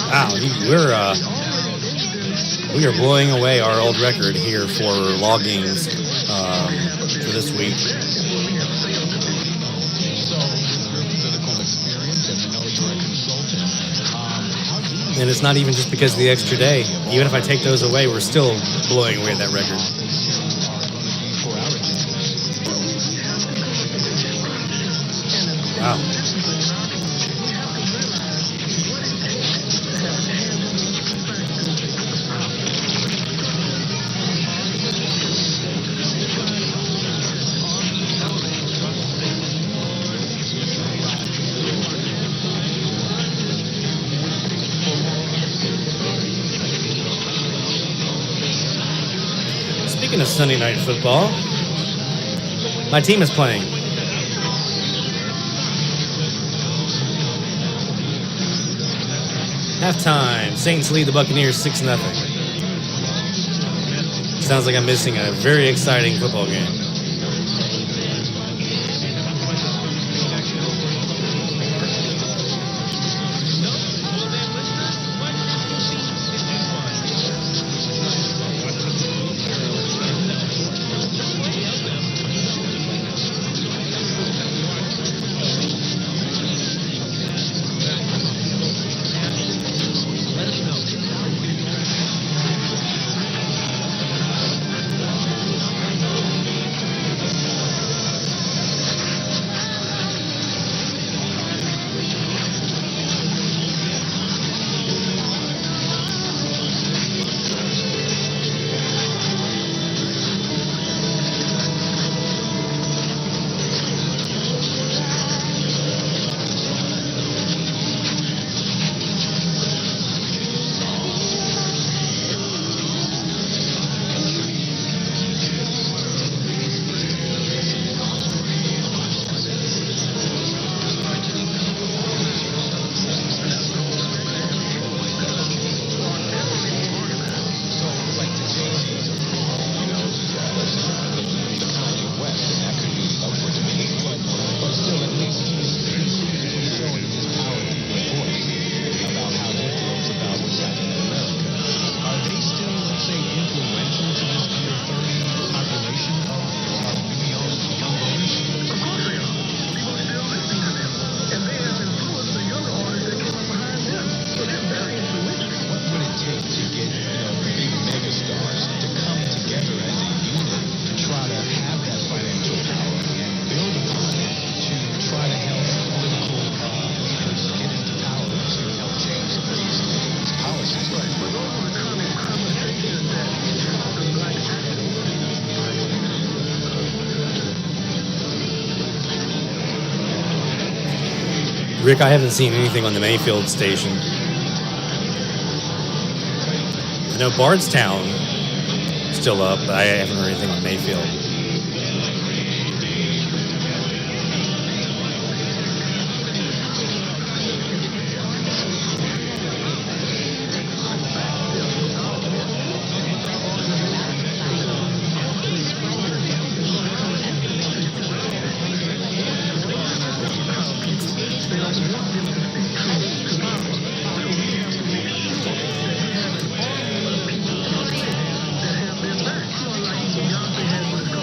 Wow, we are blowing away our old record here for loggings for this week. And it's not even just because of the extra day. Even if I take those away, we're still blowing away that record. Wow. Speaking of Sunday night football, my team is playing. Halftime, Saints lead the Buccaneers 6-0. Sounds like I'm missing a very exciting football game. Rick, I haven't seen anything on the Mayfield station. I know Bardstown still up, but I haven't heard anything on Mayfield.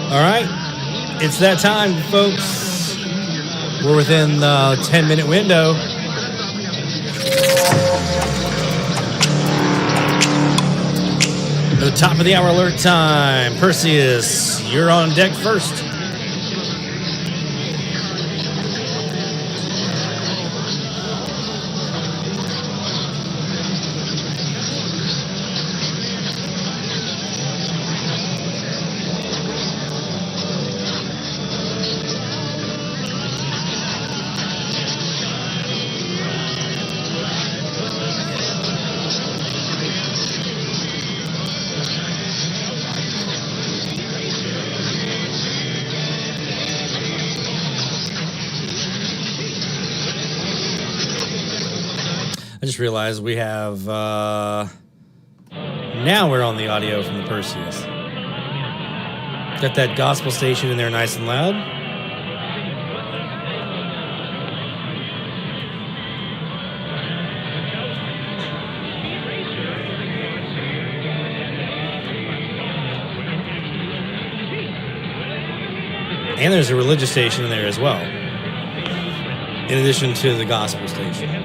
All right, it's that time, folks. We're within the 10-minute window. The top of the hour alert time. Perseus, you're on deck first. I just realized we have, now we're on the audio from the Perseus. Got that gospel station in there nice and loud. And there's a religious station in there as well, in addition to the gospel station.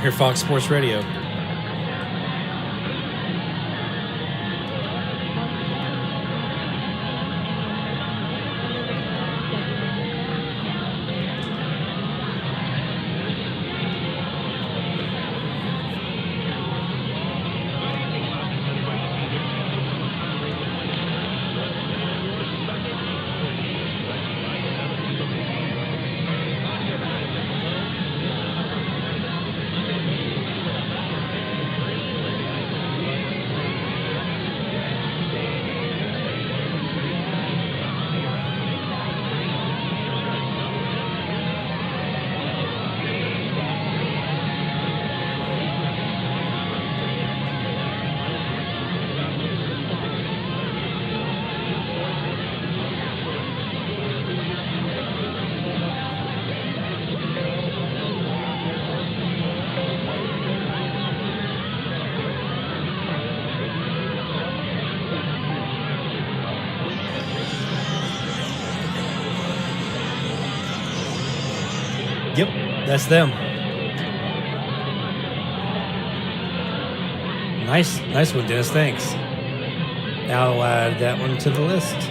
Here, Fox Sports Radio. That's them. Nice one, Dennis. Thanks. I'll add that one to the list.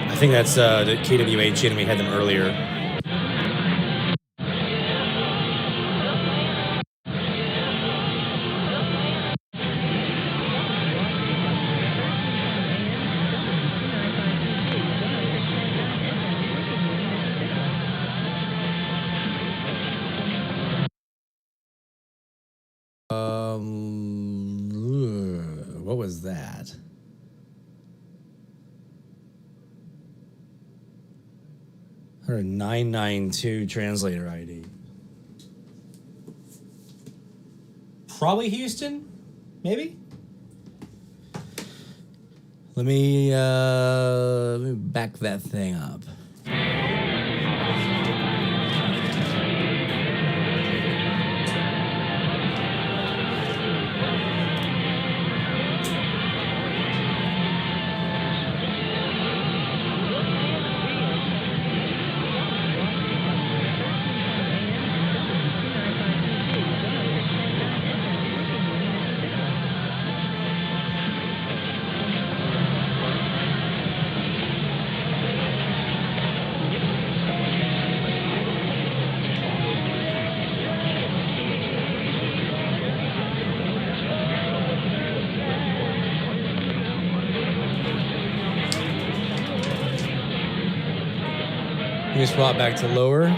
I think that's the KWH, and we had them earlier. What was that? Her 992 translator ID. Probably Houston, maybe. Let me back that thing up. You swap back to lower.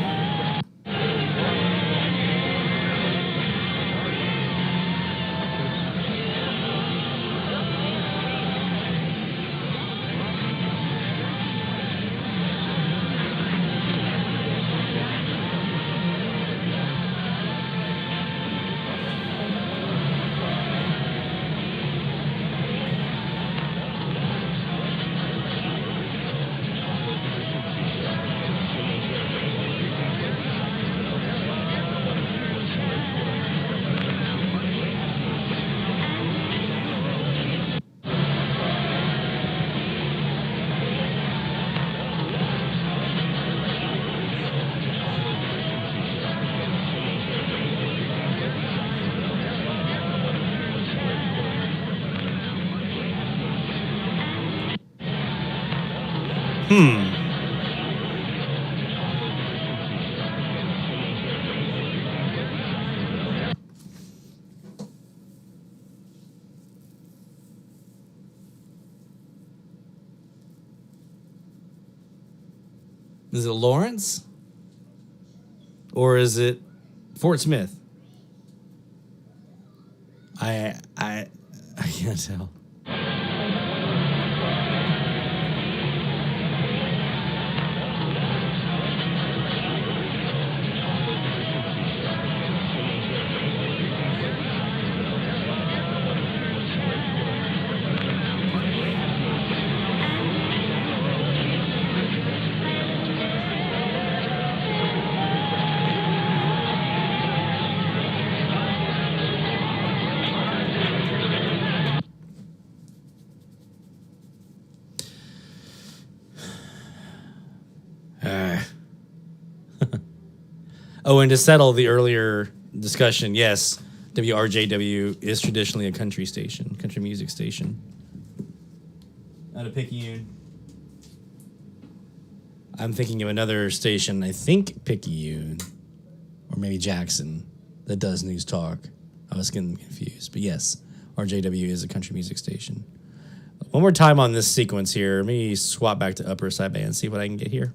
Is it Lawrence? Or is it Fort Smith? I can't tell. Oh, and to settle the earlier discussion, yes, WRJW is traditionally a country station, country music station. Out of Picayune. I'm thinking of another station, I think Picayune, or maybe Jackson, that does news talk. I was getting confused. But yes, RJW is a country music station. One more time on this sequence here. Let me swap back to upper sideband and see what I can get here.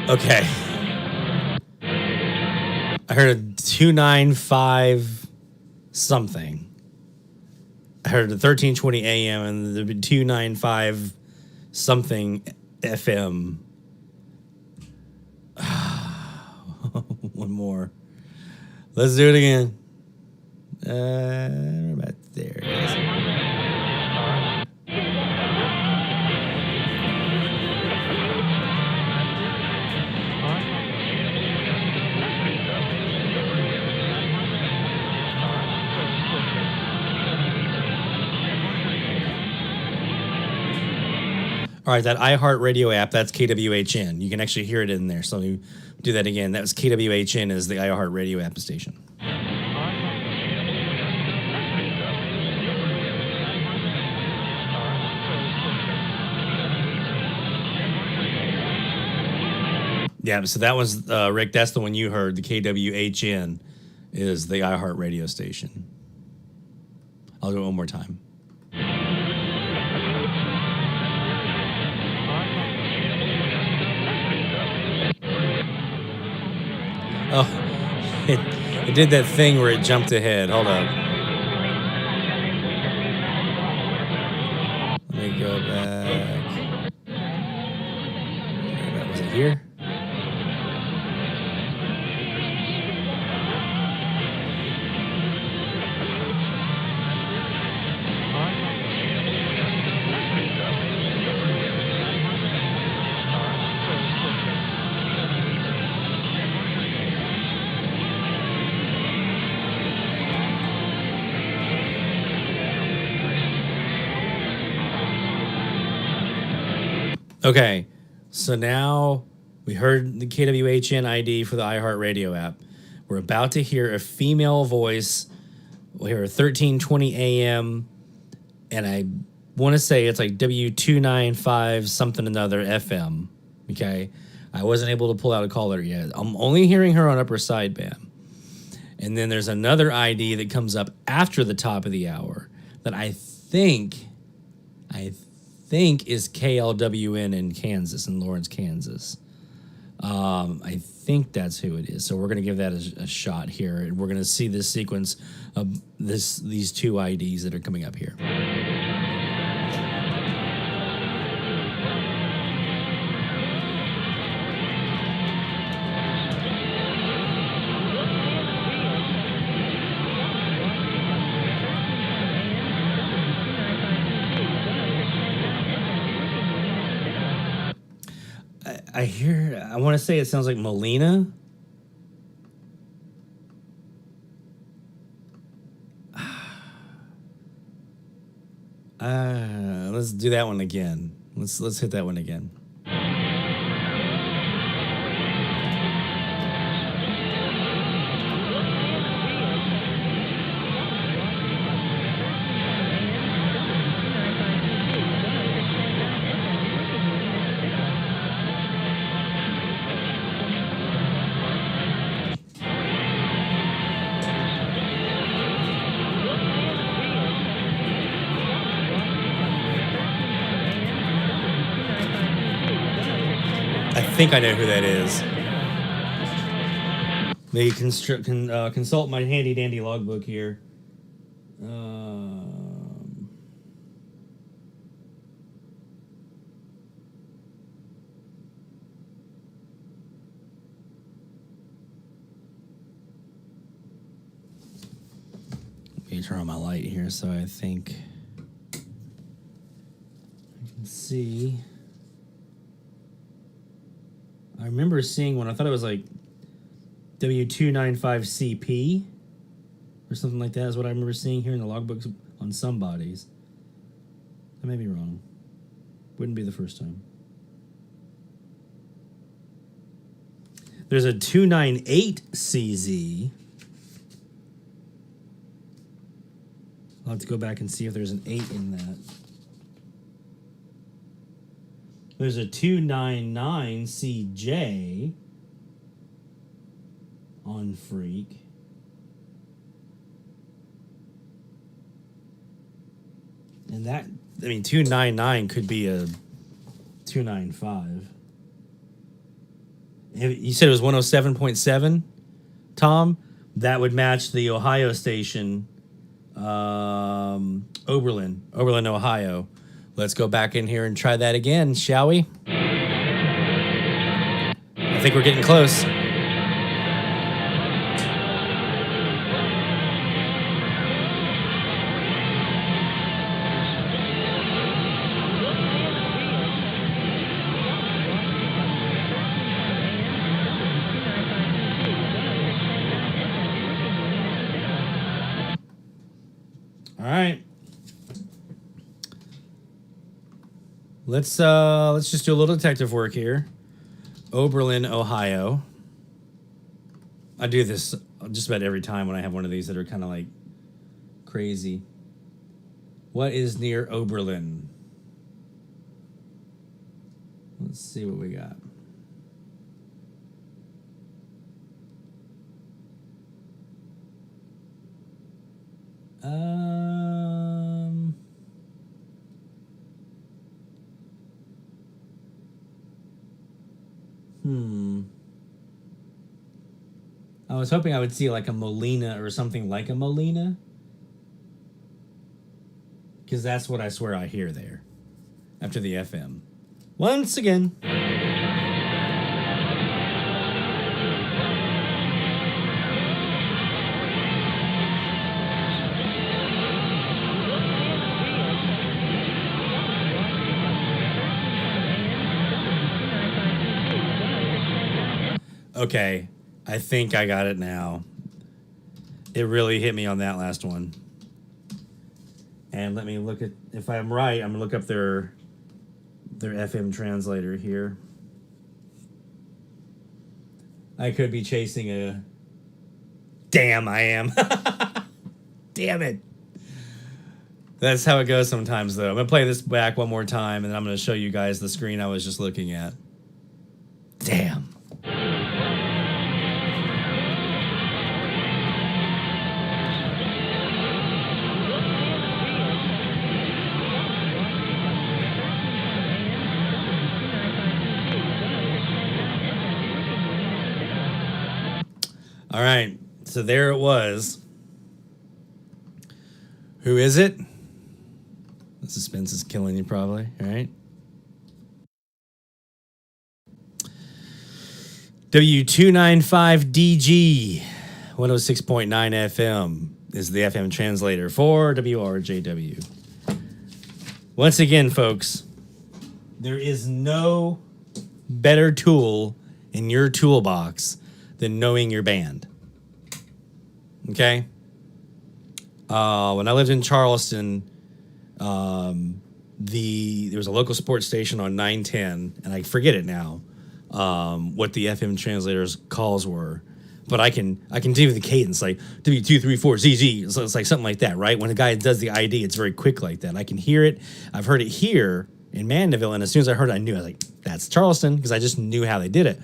Okay. I heard a 295 something. I heard a 1320 AM and the 295 something FM. One more. Let's do it again. About there. All right, that iHeartRadio app, that's KWHN. You can actually hear it in there. So let me do that again. That was KWHN is the iHeartRadio app station. Yeah, so that was, Rick, that's the one you heard. The KWHN is the iHeartRadio station. I'll go one more time. Oh, it did that thing where it jumped ahead. Hold up. Let me go back. Was it here? Okay, so now we heard the KWHN ID for the iHeartRadio app. We're about to hear a female voice we were 13:20 a.m. and I want to say it's like W295 something another FM. Okay, I wasn't able to pull out a caller yet. I'm only hearing her on upper sideband. And then there's another ID that comes up after the top of the hour that I think is KLWN in Kansas, in Lawrence, Kansas. I think that's who it is. So we're going to give that a shot here, and we're going to see this sequence of these two IDs that are coming up here. I want to say it sounds like Molina. Let's do that one again. Let's hit that one again. I think I know who that is. Maybe consult my handy dandy logbook here. Let me turn on my light here so I think I can see. I remember seeing one. I thought it was like W295CP or something like that is what I remember seeing here in the logbooks on some bodies. I may be wrong. Wouldn't be the first time. There's a 298CZ. I'll have to go back and see if there's an 8 in that. There's a 299CJ on Freak. And that, I mean, 299 could be a 295. You said it was 107.7, Tom? That would match the Ohio station, Oberlin, Ohio. Let's go back in here and try that again, shall we? I think we're getting close. All right. Let's just do a little detective work here. Oberlin, Ohio. I do this just about every time when I have one of these that are kind of like crazy. What is near Oberlin? Let's see what we got. I was hoping I would see like a Molina or something like a Molina. Because that's what I swear I hear there. After the FM. Once again. Okay, I think I got it now. It really hit me on that last one. And let me look at, if I'm right, I'm gonna look up their FM translator here. I could be chasing a... Damn, I am. Damn it. That's how it goes sometimes, though. I'm going to play this back one more time, and then I'm going to show you guys the screen I was just looking at. Damn. All right, so there it was. Who is it? The suspense is killing you probably, all right? W295DG 106.9 FM is the FM translator for WRJW. Once again, folks, there is no better tool in your toolbox than knowing your band. Okay? When I lived in Charleston, there was a local sports station on 910, and I forget it now, what the FM translator's calls were. But I can do the cadence, like W234ZZ. So it's like something like that, right? When a guy does the ID, it's very quick like that. I can hear it. I've heard it here in Mandeville, and as soon as I heard it, I knew. I was like, that's Charleston, because I just knew how they did it.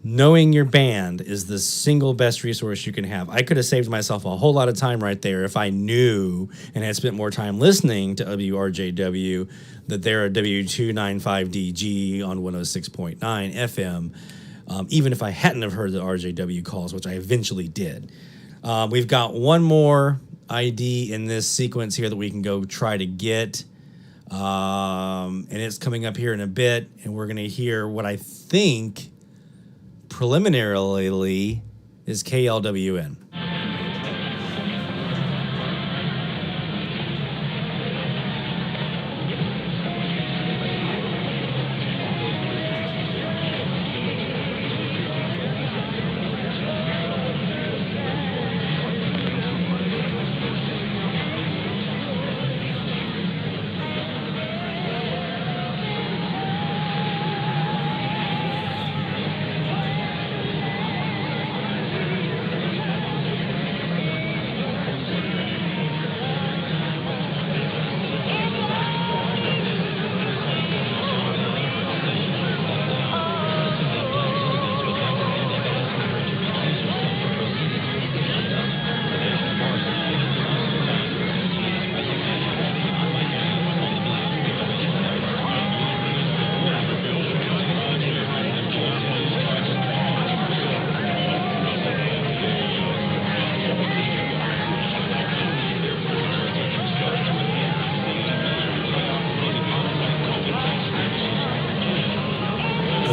Knowing your band is the single best resource you can have. I could have saved myself a whole lot of time right there if I knew and had spent more time listening to WRJW that they're a W295DG on 106.9 FM, even if I hadn't have heard the RJW calls, which I eventually did. We've got one more ID in this sequence here that we can go try to get, and it's coming up here in a bit, and we're going to hear what I think preliminarily is KLWN.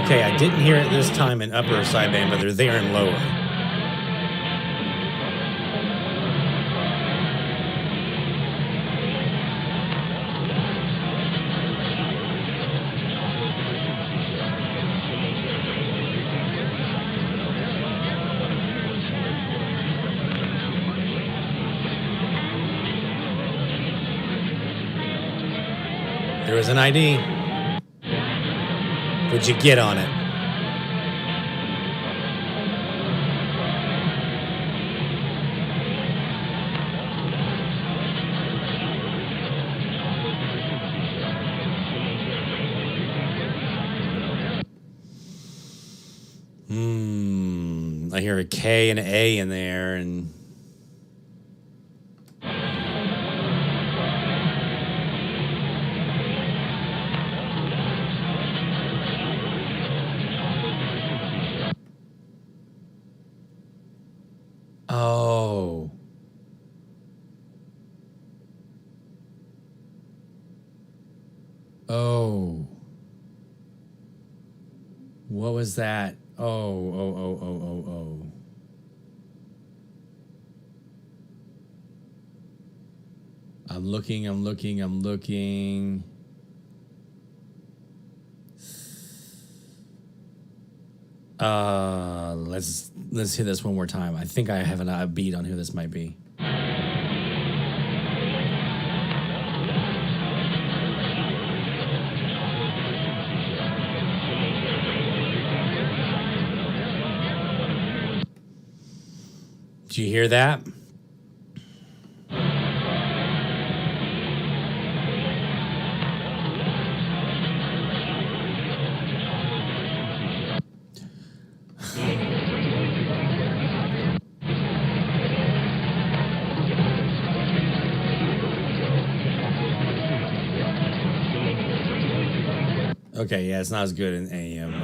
Okay, I didn't hear it this time in upper sideband, but they're there in lower. There was an ID. What'd you get on it? I hear a K and an A in there, and what was that? Oh. I'm looking. Let's hit this one more time. I think I have a beat on who this might be. Did you hear that? Okay, yeah, it's not as good in AM.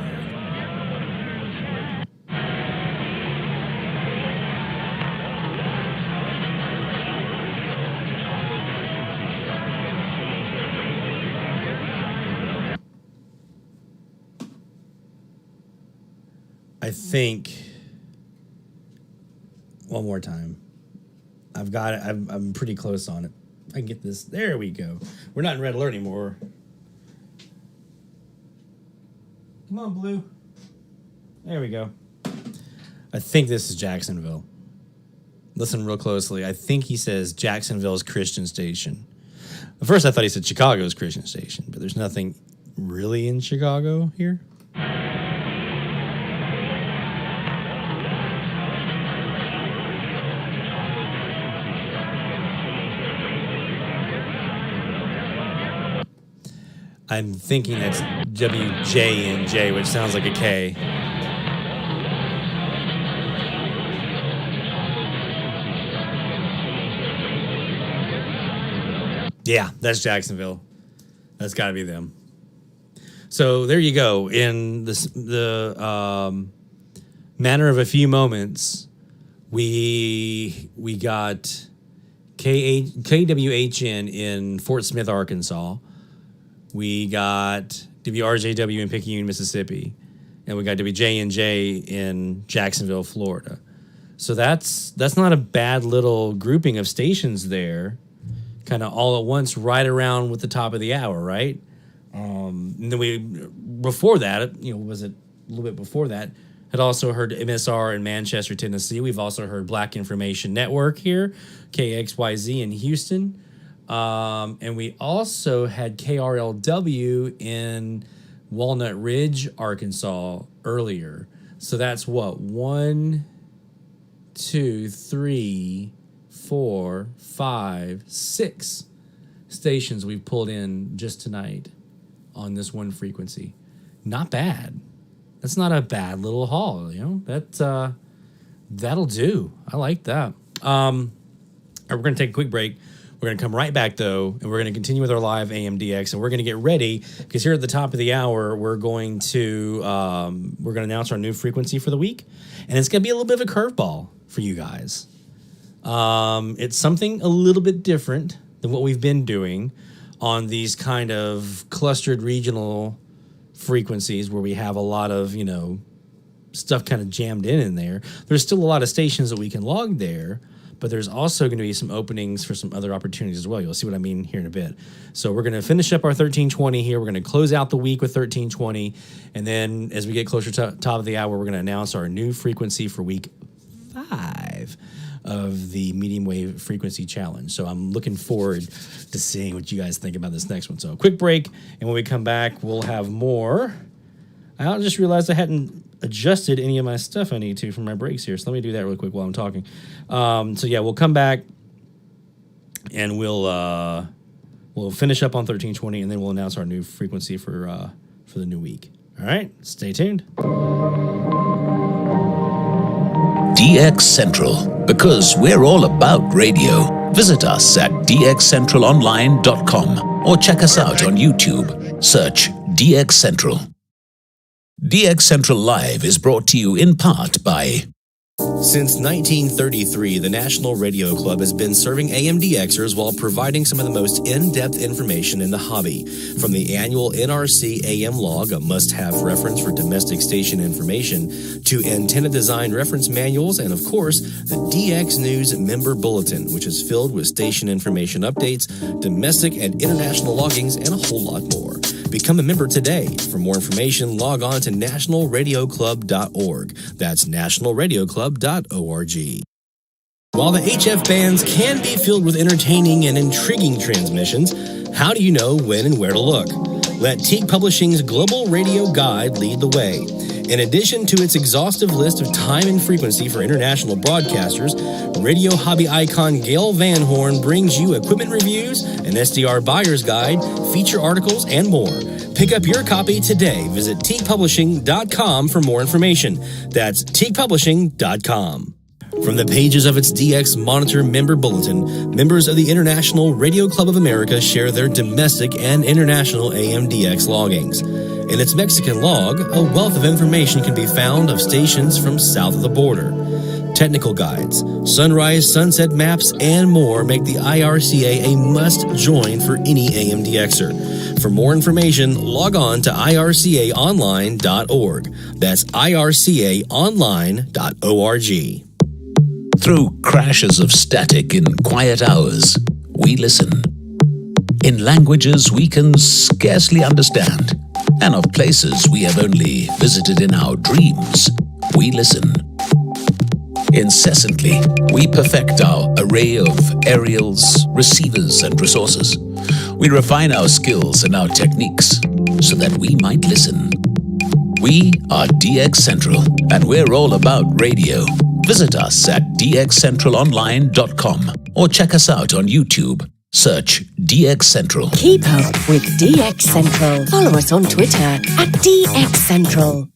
I think one more time. I've got it. I'm pretty close on it. I can get this. There we go. We're not in red alert anymore. Come on, Blue. There we go. I think this is Jacksonville. Listen real closely. I think he says Jacksonville's Christian station. At first, I thought he said Chicago's Christian station, but there's nothing really in Chicago here. I'm thinking that's WJNJ, which sounds like a K. Yeah, that's Jacksonville. That's got to be them. So there you go. In the matter of a few moments, we got KWHN in Fort Smith, Arkansas. We got WRJW in Picayune, Mississippi, and we got WJNJ in Jacksonville, Florida. So that's not a bad little grouping of stations there, kind of all at once, right around with the top of the hour, right? And then before that, was it a little bit before that, had also heard MSR in Manchester, Tennessee. We've also heard Black Information Network here, KXYZ in Houston. And we also had KRLW in Walnut Ridge, Arkansas earlier. So that's what? 1, 2, 3, 4, 5, 6 stations we've pulled in just tonight on this one frequency. Not bad. That's not a bad little haul, that'll do. I like that. All right, we're going to take a quick break. We're going to come right back, though, and we're going to continue with our live AMDX, and we're going to get ready, because here at the top of the hour, we're going to announce our new frequency for the week, and it's going to be a little bit of a curveball for you guys. It's something a little bit different than what we've been doing on these kind of clustered regional frequencies where we have a lot of, stuff kind of jammed in there. There's still a lot of stations that we can log there, but there's also going to be some openings for some other opportunities as well. You'll see what I mean here in a bit. So we're going to finish up our 1320 here. We're going to close out the week with 1320. And then as we get closer to top of the hour, we're going to announce our new frequency for week 5 of the medium wave frequency challenge. So I'm looking forward to seeing what you guys think about this next one. So a quick break. And when we come back, we'll have more. I just realized I hadn't adjusted any of my stuff I need to for my breaks here. So let me do that really quick while I'm talking. So yeah, we'll come back and we'll finish up on 1320, and then we'll announce our new frequency for the new week. All right, stay tuned. DX Central, because we're all about radio. Visit us at dxcentralonline.com or check us out on YouTube. Search DX Central. DX Central Live is brought to you in part by... Since 1933, the National Radio Club has been serving AMDXers while providing some of the most in-depth information in the hobby. From the annual NRC AM log, a must-have reference for domestic station information, to antenna design reference manuals, and of course, the DX News Member Bulletin, which is filled with station information updates, domestic and international loggings, and a whole lot more. Become a member today. For more information, log on to nationalradioclub.org. That's nationalradioclub.org. While the HF bands can be filled with entertaining and intriguing transmissions, how do you know when and where to look? Let Teague Publishing's Global Radio Guide lead the way. In addition to its exhaustive list of time and frequency for international broadcasters, radio hobby icon Gail Van Horn brings you equipment reviews, an SDR buyer's guide, feature articles, and more. Pick up your copy today. Visit teaguepublishing.com for more information. That's teaguepublishing.com. From the pages of its DX Monitor Member Bulletin, members of the International Radio Club of America share their domestic and international AMDX loggings. In its Mexican log, a wealth of information can be found of stations from south of the border. Technical guides, sunrise, sunset maps, and more make the IRCA a must-join for any AMDXer. For more information, log on to ircaonline.org. That's ircaonline.org. Through crashes of static in quiet hours, we listen. In languages we can scarcely understand, and of places we have only visited in our dreams, we listen. Incessantly, we perfect our array of aerials, receivers, and resources. We refine our skills and our techniques so that we might listen. We are DX Central, and we're all about radio. Visit us at dxcentralonline.com or check us out on YouTube. Search DX Central. Keep up with DX Central. Follow us on Twitter at DX Central.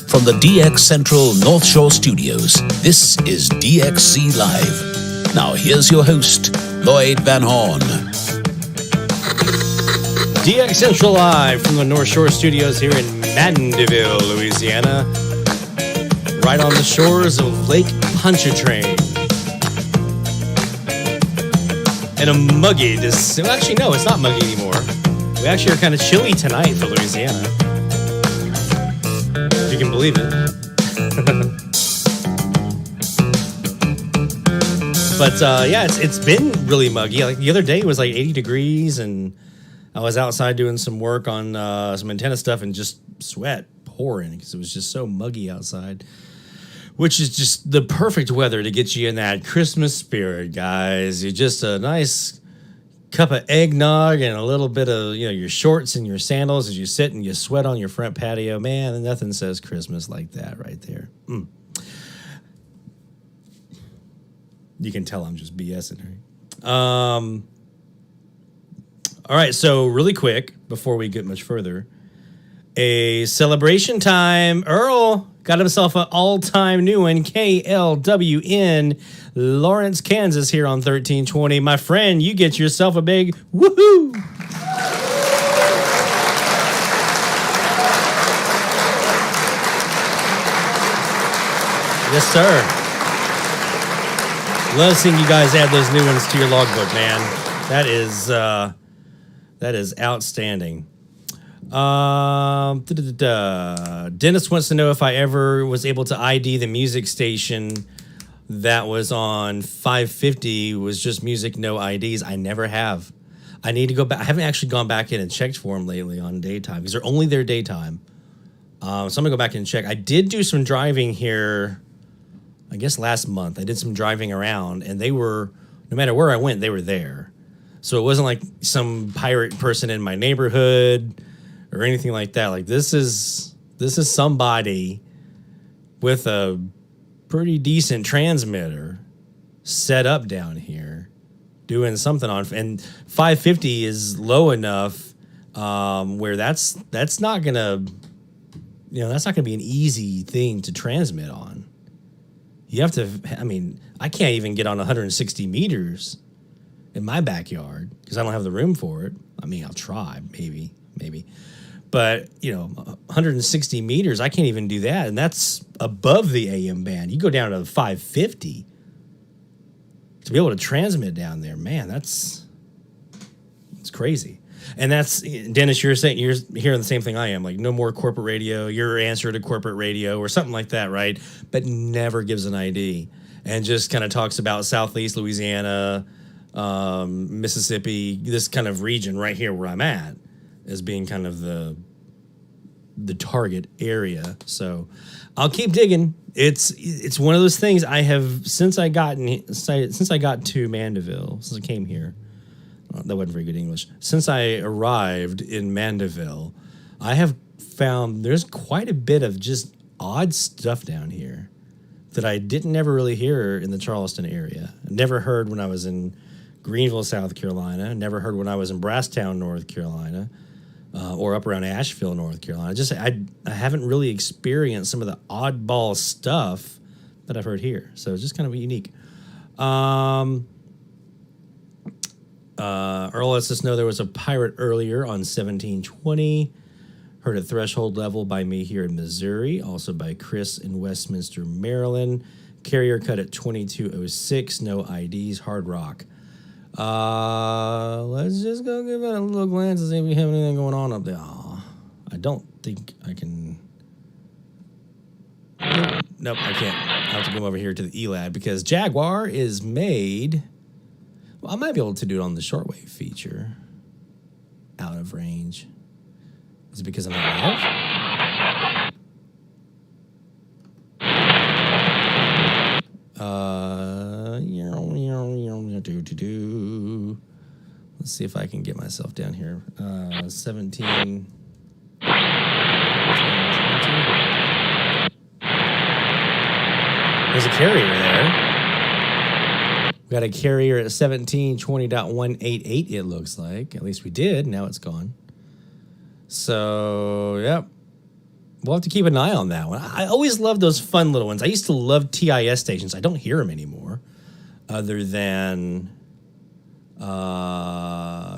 From the DX Central North Shore Studios, this is DXC Live. Now here's your host, Lloyd Van Horn. DX Central Live from the North Shore Studios here in Mandeville, Louisiana. Right on the shores of Lake Pontchartrain. And a muggy, well, actually no, it's not muggy anymore. We actually are kind of chilly tonight for Louisiana. If you can believe it. But yeah, it's been really muggy. Like the other day it was like 80 degrees and I was outside doing some work on some antenna stuff and just sweat pouring because it was just so muggy outside. Which is just the perfect weather to get you in that Christmas spirit, guys. You're just a nice cup of eggnog and a little bit of, your shorts and your sandals as you sit and you sweat on your front patio. Man, nothing says Christmas like that right there. You can tell I'm just BSing her. All right, so really quick, before we get much further, a celebration time. Earl got himself an all-time new one, KLWN, Lawrence, Kansas, here on 1320. My friend, you get yourself a big woohoo! Yes, sir. Love seeing you guys add those new ones to your logbook, man. That is outstanding. Dennis wants to know if I ever was able to ID the music station that was on 550 was just music, no IDs. I never have. I need to go back. I haven't actually gone back in and checked for them lately on daytime because they're only there daytime. So I'm gonna go back and check. I did do some driving here, I guess last month. I did some driving around and they were, no matter where I went, they were there. So it wasn't like some pirate person in my neighborhood or anything like that. Like this is somebody with a pretty decent transmitter set up down here doing something on, and 550 is low enough where that's not gonna, that's not gonna be an easy thing to transmit on. You have to, I can't even get on 160 meters in my backyard because I don't have the room for it. I'll try, maybe. But, 160 meters, I can't even do that. And that's above the AM band. You go down to 550 to be able to transmit down there. Man, it's crazy. And that's, Dennis, you're hearing the same thing I am. Like, no more corporate radio. Your answer to corporate radio or something like that, right? But never gives an ID. And just kind of talks about Southeast Louisiana, Mississippi, this kind of region right here where I'm at, as being kind of the target area. So I'll keep digging. It's one of those things I have since I got to Mandeville, since I came here. That wasn't very good English. Since I arrived in Mandeville, I have found there's quite a bit of just odd stuff down here that I didn't ever really hear in the Charleston area. Never heard when I was in Greenville, South Carolina. Never heard when I was in Brasstown, North Carolina, or up around Asheville, North Carolina. I haven't really experienced some of the oddball stuff that I've heard here. So it's just kind of unique. Earl lets us know there was a pirate earlier on 1720. Heard at threshold level by me here in Missouri. Also by Chris in Westminster, Maryland. Carrier cut at 2206. No IDs. Hard rock. Let's just go give it a little glance and see if we have anything going on up there. Oh, I don't think I can. Nope, I can't. I have to come over here to the Elad because Jaguar is made. Well, I might be able to do it on the shortwave feature. Out of range. Is it because I'm not live? Let's see if I can get myself down here. 17. There's a carrier there. We got a carrier at 1720.188, it looks like. At least we did. Now it's gone. So, yep. We'll have to keep an eye on that one. I always love those fun little ones. I used to love TIS stations. I don't hear them anymore. Other than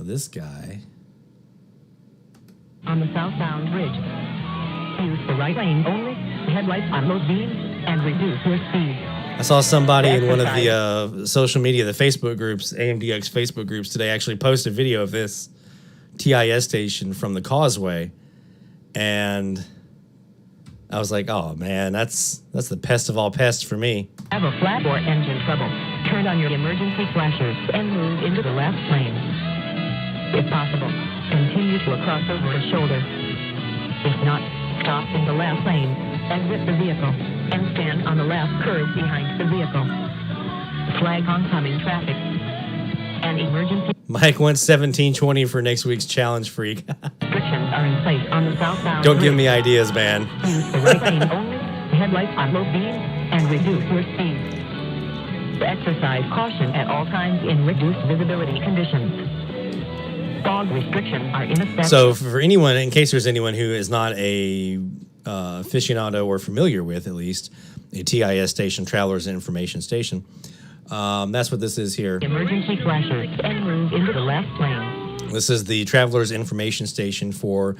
this guy. On the southbound bridge, use the right lane only, headlights on low beams, and reduce your speed. I saw somebody in one of the social media, the Facebook groups, AMDX Facebook groups today, actually post a video of this TIS station from the Causeway. And I was like, oh, man, that's the pest of all pests for me. Have a flat or engine trouble. Turn on your emergency flashers and move into the left lane. If possible, continue to cross over a shoulder. If not, stop in the left lane, exit the vehicle, and stand on the left curb behind the vehicle. Flag oncoming traffic. An emergency. Mike wants 1720 for next week's challenge freak. Restrictions are in place on the southbound. Don't give me ideas, man. Use the right lane only, headlights on low beams, and reduce your speed. Exercise caution at all times in reduced visibility conditions. Fog restrictions are in effect. So for anyone, in case there's anyone who is not a aficionado or familiar with, at least, a TIS station, Travelers Information Station, that's what this is here. Emergency flashers and move into the left lane. This is the Travelers Information Station for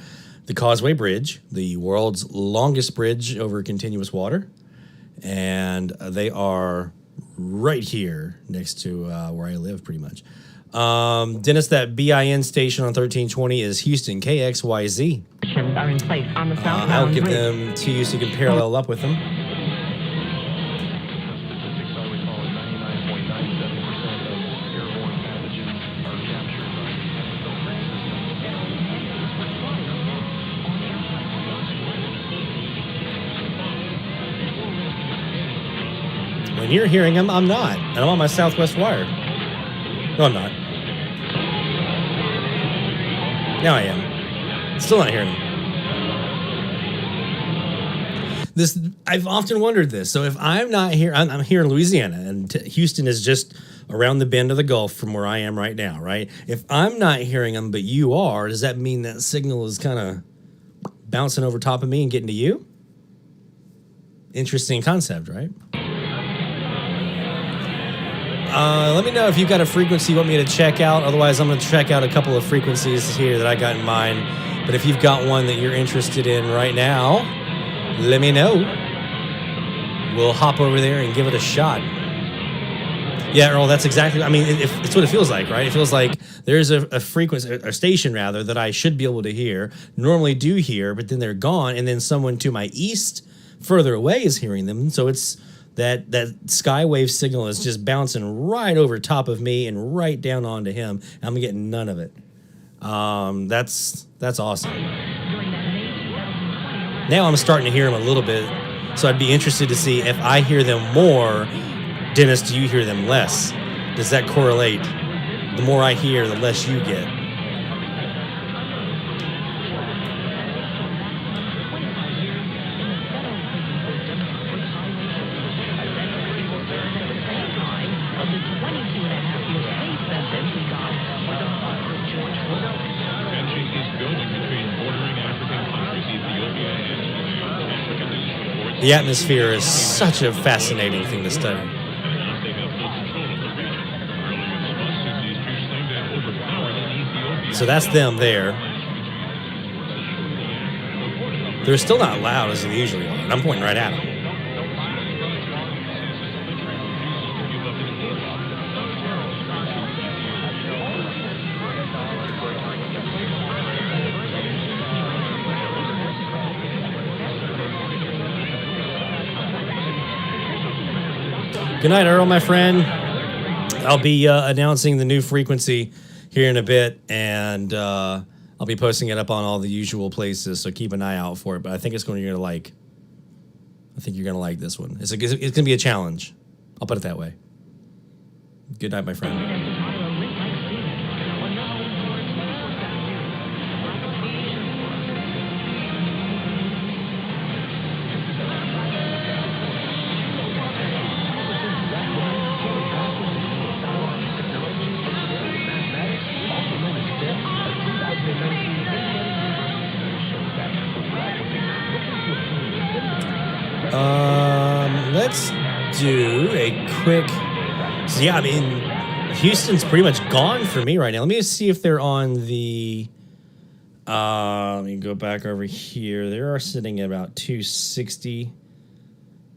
the Causeway Bridge, the world's longest bridge over continuous water. And they are right here next to where I live, pretty much. Dennis, that BIN station on 1320 is Houston KXYZ. Are in place on the southbound I'll give bridge. them to you so you can parallel up with them. When you're hearing them, I'm not. And I'm on my Southwest wire. No, I'm not. Now I am. Still not hearing them. I've often wondered this. So if I'm not here, I'm here in Louisiana, and Houston is just around the bend of the Gulf from where I am right now, right? If I'm not hearing them, but you are, does that mean that signal is kind of bouncing over top of me and getting to you? Interesting concept, right? Let me know if you've got a frequency you want me to check out. Otherwise, I'm going to check out a couple of frequencies here that I got in mind. But if you've got one that you're interested in right now, let me know. We'll hop over there and give it a shot. Yeah, Earl, that's exactly, I mean, it's what it feels like, right? It feels like there's a frequency, a station rather, that I should be able to hear, normally do hear, but then they're gone, and then someone to my east, further away, is hearing them. So it's that skywave signal is just bouncing right over top of me and right down onto him. I'm getting none of it. That's awesome. Now I'm starting to hear them a little bit, so I'd be interested to see if I hear them more. Dennis, do you hear them less? Does that correlate? The more I hear, the less you get. The atmosphere is such a fascinating thing to study. So that's them there. They're still not loud as they usually are, and I'm pointing right at them. Good night, Earl, my friend. I'll be announcing the new frequency here in a bit, and I'll be posting it up on all the usual places, so keep an eye out for it. But I think you're gonna like this one. It's gonna be a challenge. I'll put it that way. Good night, my friend. Let's do a quick. So yeah, I mean, Houston's pretty much gone for me right now. Let me just see if they're on the. Let me go back over here. They are sitting at about 260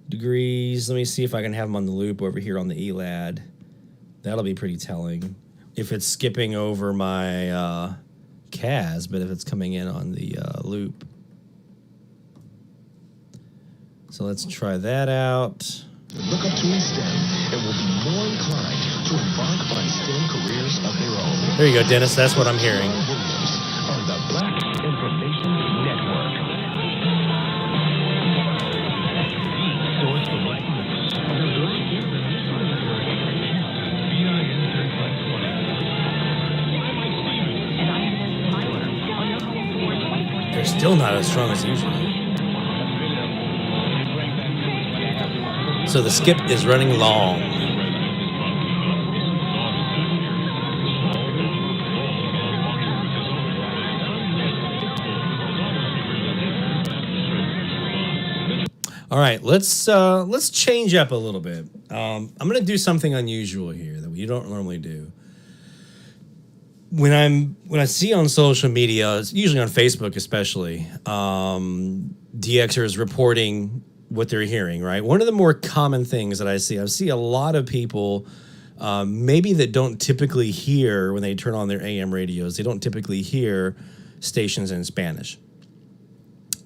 degrees. Let me see if I can have them on the loop over here on the Elad. That'll be pretty telling. If it's skipping over my CAS, but if it's coming in on the loop. So let's try that out. Look up to instead and will be more inclined to embark on STEM careers of their own. There you go, Dennis. That's what I'm hearing. On the Black Information Network. Source for They're still not as strong as usual. So the skip is running long. All right, let's change up a little bit. I'm going to do something unusual here that we don't normally do. When I see on social media, usually on Facebook especially, DXers reporting what they're hearing, right? One of the more common things that I see a lot of people maybe that don't typically hear when they turn on their AM radios, they don't typically hear stations in Spanish.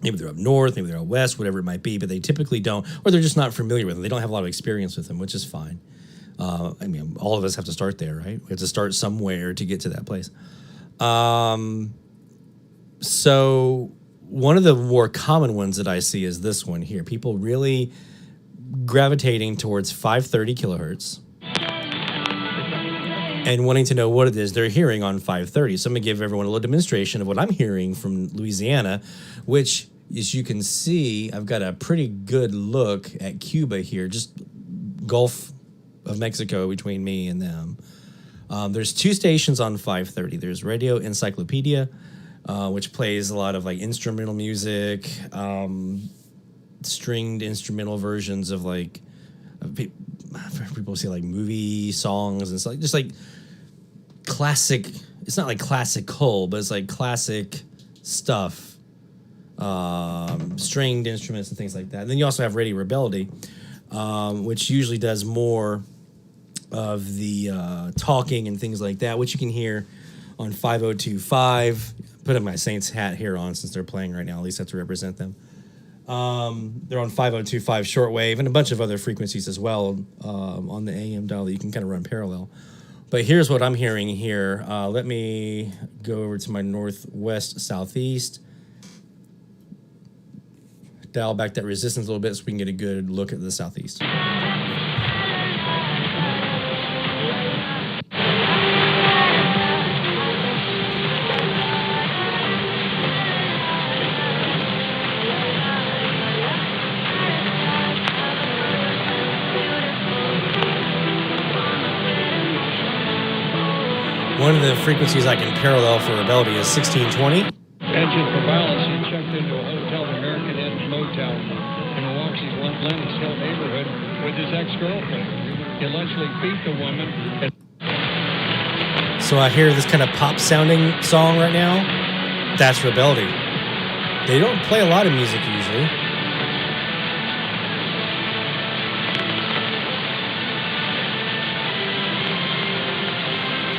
Maybe they're up north, maybe they're out west, whatever it might be, but they typically don't, or they're just not familiar with them. They don't have a lot of experience with them, which is fine. I mean, all of us have to start there, right? We have to start somewhere to get to that place. So one of the more common ones that I see is this one here. People really gravitating towards 530 kilohertz and wanting to know what it is they're hearing on 530. So I'm going to give everyone a little demonstration of what I'm hearing from Louisiana, which, as you can see, I've got a pretty good look at Cuba here, just Gulf of Mexico between me and them. There's two stations on 530. There's Radio Encyclopedia, which plays a lot of like instrumental music, stringed instrumental versions of like people say like movie songs and stuff, just like classic. It's not like classical, but it's like classic stuff, stringed instruments and things like that. And then you also have Radio Rebellion, which usually does more of the talking and things like that, which you can hear on 5025. Put my Saints hat here on since they're playing right now. At least I have to represent them. They're on 5025 shortwave and a bunch of other frequencies as well on the AM dial that you can kind of run parallel. But here's what I'm hearing here. Let me go over to my northwest southeast. Dial back that resistance a little bit so we can get a good look at the southeast. One of the frequencies I can parallel for Rebellion is 1620. Engine for violence, he checked into a hotel, American Inn Motel in Milwaukee, Lenox Hill neighborhood with his ex-girlfriend. He allegedly beat the woman. So I hear this kind of pop sounding song right now. That's Rebellion. They don't play a lot of music usually.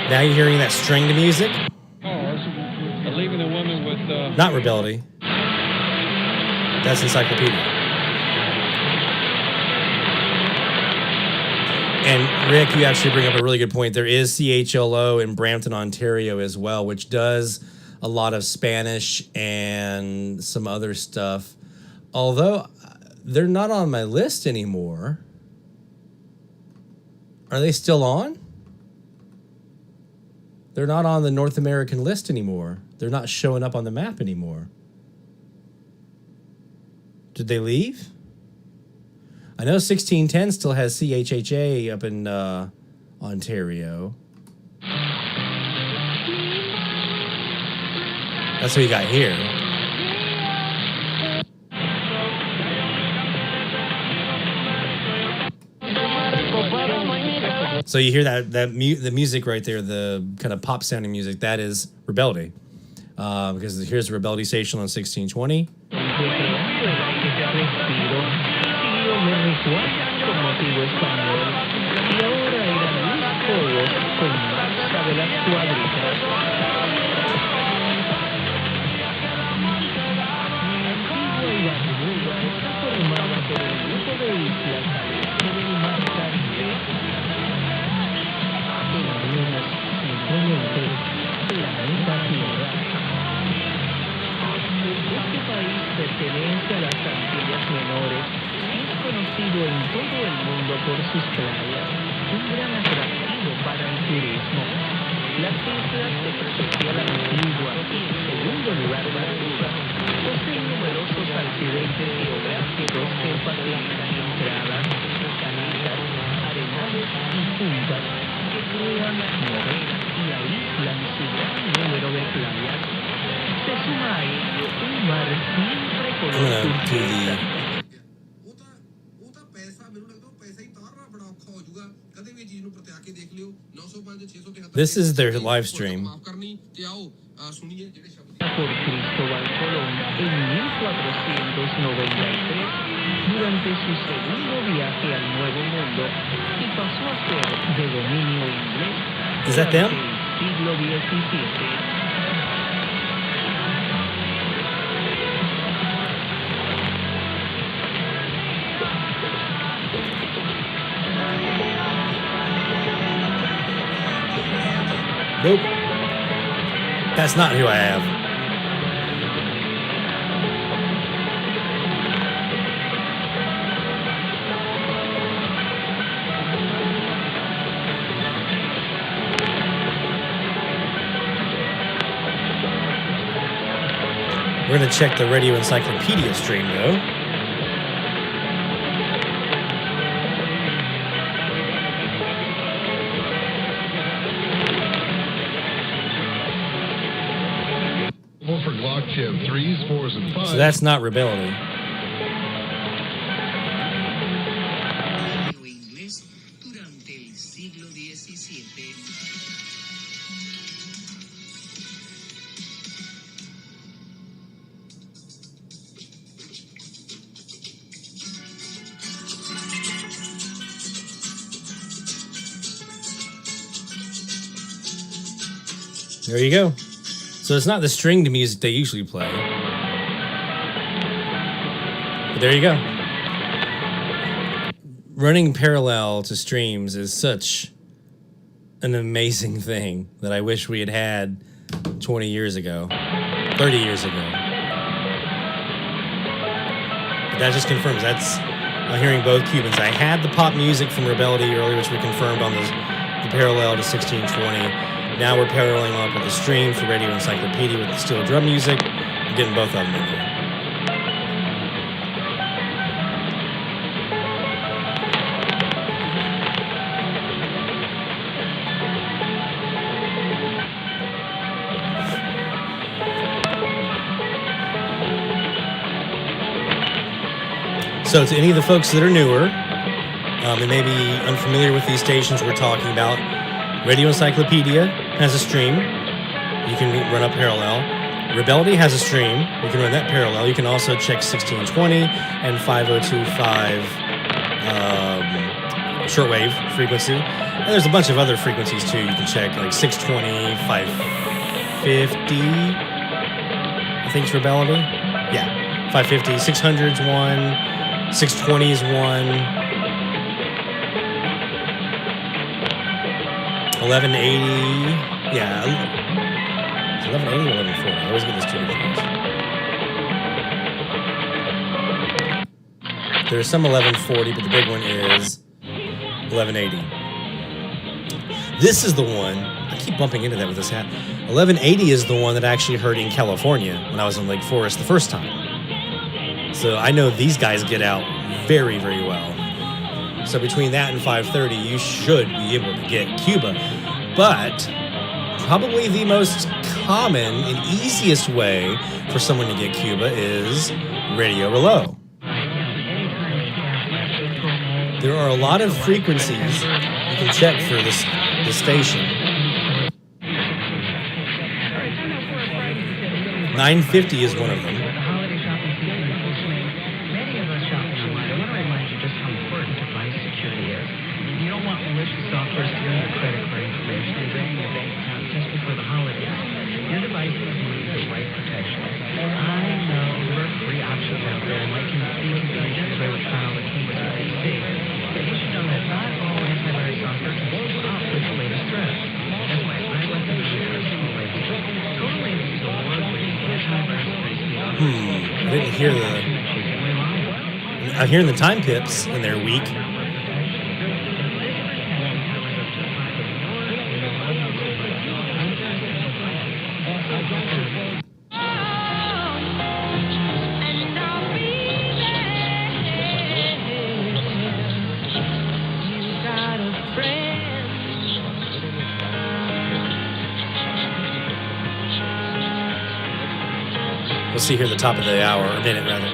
Now you're hearing that stringed music. Leaving the woman with not Rebellion. That's Encyclopedia. And Rick, you actually bring up a really good point. There is CHLO in Brampton, Ontario as well, which does a lot of Spanish and some other stuff. Although they're not on my list anymore. Are they still on? They're not on the North American list anymore. They're not showing up on the map anymore. Did they leave? I know 1610 still has CHHA up in Ontario. That's what you got here. So you hear the music right there, the kind of pop sounding music. That is Rebellion, because here's Rebellion Station on 1620. Pertenece a las Antillas Menores, es conocido en todo el mundo por sus playas, un gran atractivo para el turismo. Las islas de protección antigua y en segundo lugar Barbuda poseen numerosos accidentes geográficos que facilitan entradas, canicas, arenales y puntas que crean, morenas y aíslan su gran número de playas. Se suma a ello un mar siempre con turquesa. This is their live stream. Por Cristóbal Colón en 1493 durante su segundo viaje al Nuevo Mundo y pasó a ser de dominio inglés Is that them? durante el siglo XVII. Nope. That's not who I have. We're going to check the Radio Encyclopedia stream, though. For Glock Chip 3s, 4s, and 5s. So that's not Rebellion. There you go. So it's not the stringed music they usually play. But there you go. Running parallel to streams is such an amazing thing that I wish we had had 20 years ago, 30 years ago. But that just confirms I'm hearing both Cubans. I had the pop music from Rebellion earlier, which we confirmed on the parallel to 1620. Now we're paralleling up with the stream for Radio Encyclopedia with the steel drum music. I'm getting both of them in here. So So to any of the folks that are newer, and may be unfamiliar with these stations we're talking about, Radio Encyclopedia has a stream. You can run up parallel. Rebellion has a stream. You can run that parallel. You can also check 1620 and 5025 shortwave frequency. And there's a bunch of other frequencies too. You can check like 620, 550. I think it's Rebellion. Yeah, 550. 600's one. 620's one. 1180. Yeah. 1180 or 1140. I always get this two different. There's some 1140, but the big one is 1180. This is the one. I keep bumping into that with this hat. 1180 is the one that I actually heard in California when I was in Lake Forest the first time. So I know these guys get out very, very well. So between that and 530, you should be able to get Cuba. But probably the most common and easiest way for someone to get Cuba is radio reload. There are a lot of frequencies you can check for this station. 950 is one of them. I didn't hear I'm hearing the time pips and they're weak. We'll see here at the top of the hour, or minute rather.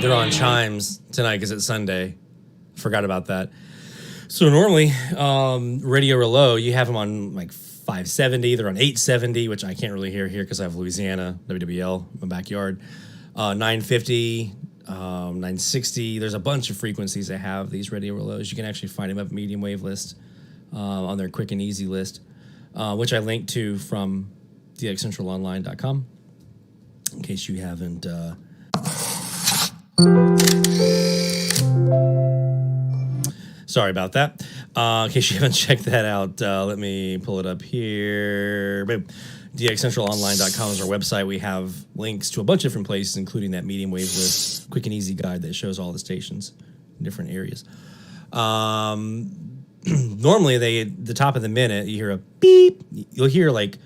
They're on chimes tonight because it's Sunday. Forgot about that. So normally, Radio Reload, you have them on like 570. They're on 870, which I can't really hear here because I have Louisiana, WWL, in my backyard. 950, 960. There's a bunch of frequencies that have these radio reloads. You can actually find them up medium wave list on their quick and easy list, which I linked to from dxcentralonline.com in case you haven't... Sorry about that. In case you haven't checked that out, let me pull it up here. Boom. dxcentralonline.com is our website. We have links to a bunch of different places, including that medium wave list, quick and easy guide that shows all the stations in different areas. Normally, the top of the minute, you hear a beep. You'll hear like,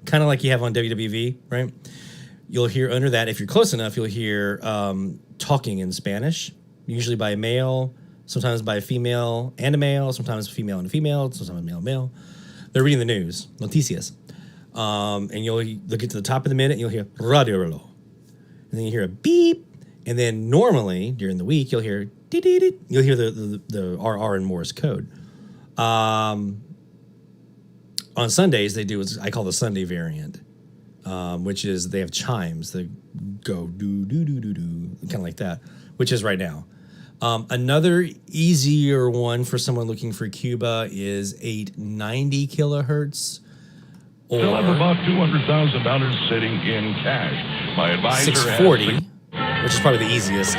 kind of like you have on WWV, right? You'll hear under that, if you're close enough, you'll hear talking in Spanish, usually by a male, sometimes by a female and a male, sometimes a female and a female, sometimes male and male. They're reading the news, noticias. And you'll get to the top of the minute, and you'll hear radio reloj. And then you hear a beep. And then normally, during the week, you'll hear dee-dee-dee. You'll hear the RR in Morse code. On Sundays, they do what I call the Sunday variant. Which is they have chimes that go do-do-do-do-do, kind of like that, which is right now. Another easier one for someone looking for Cuba is 890 kilohertz. Or Still have about $200,000 sitting in cash. My advisor 640, which is probably the easiest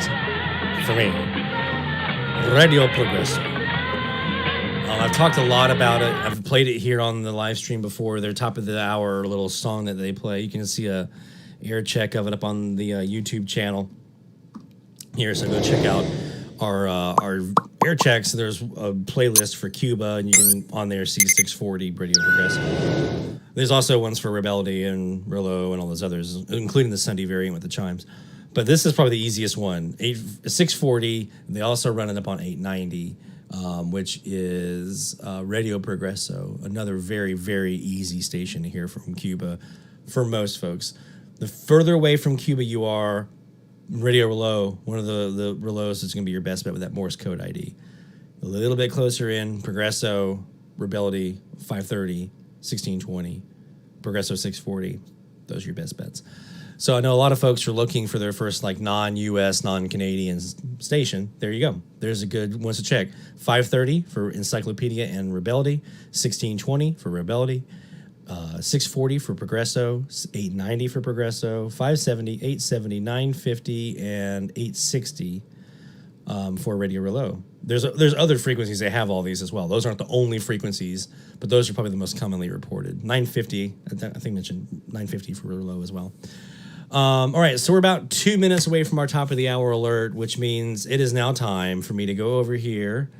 for me. Radio Progreso. I've talked a lot about it. I've played it here on the live stream before. Their top of the hour little song that they play. You can see a air check of it up on the YouTube channel here. So go check out our air checks, there's a playlist for Cuba, and you can on there see 640 Radio Progressive. There's also ones for Rebeldy and Rillo and all those others, including the Sunday variant with the chimes. But this is probably the easiest one. 640. They also run it up on 890, which is Radio Progresso, another very, very easy station to hear from Cuba for most folks. The further away from Cuba you are, Radio Rillo, one of the Rillos is going to be your best bet with that Morse code ID. A little bit closer in, Progresso, Rebeldy, 530, 1620, Progresso 640. Those are your best bets. So I know a lot of folks are looking for their first like non-US, non-Canadian station. There you go. There's a good one to check. 530 for Encyclopedia and Rebeldy, 1620 for Rebeldy, 640 for Progresso, 890 for Progresso, 570, 870, 950, and 860 for Radio Rillo. There's other frequencies that have all these as well. Those aren't the only frequencies, but those are probably the most commonly reported. 950, I think I mentioned 950 for Rillo as well. All right, so we're about 2 minutes away from our top of the hour alert, which means it is now time for me to go over here,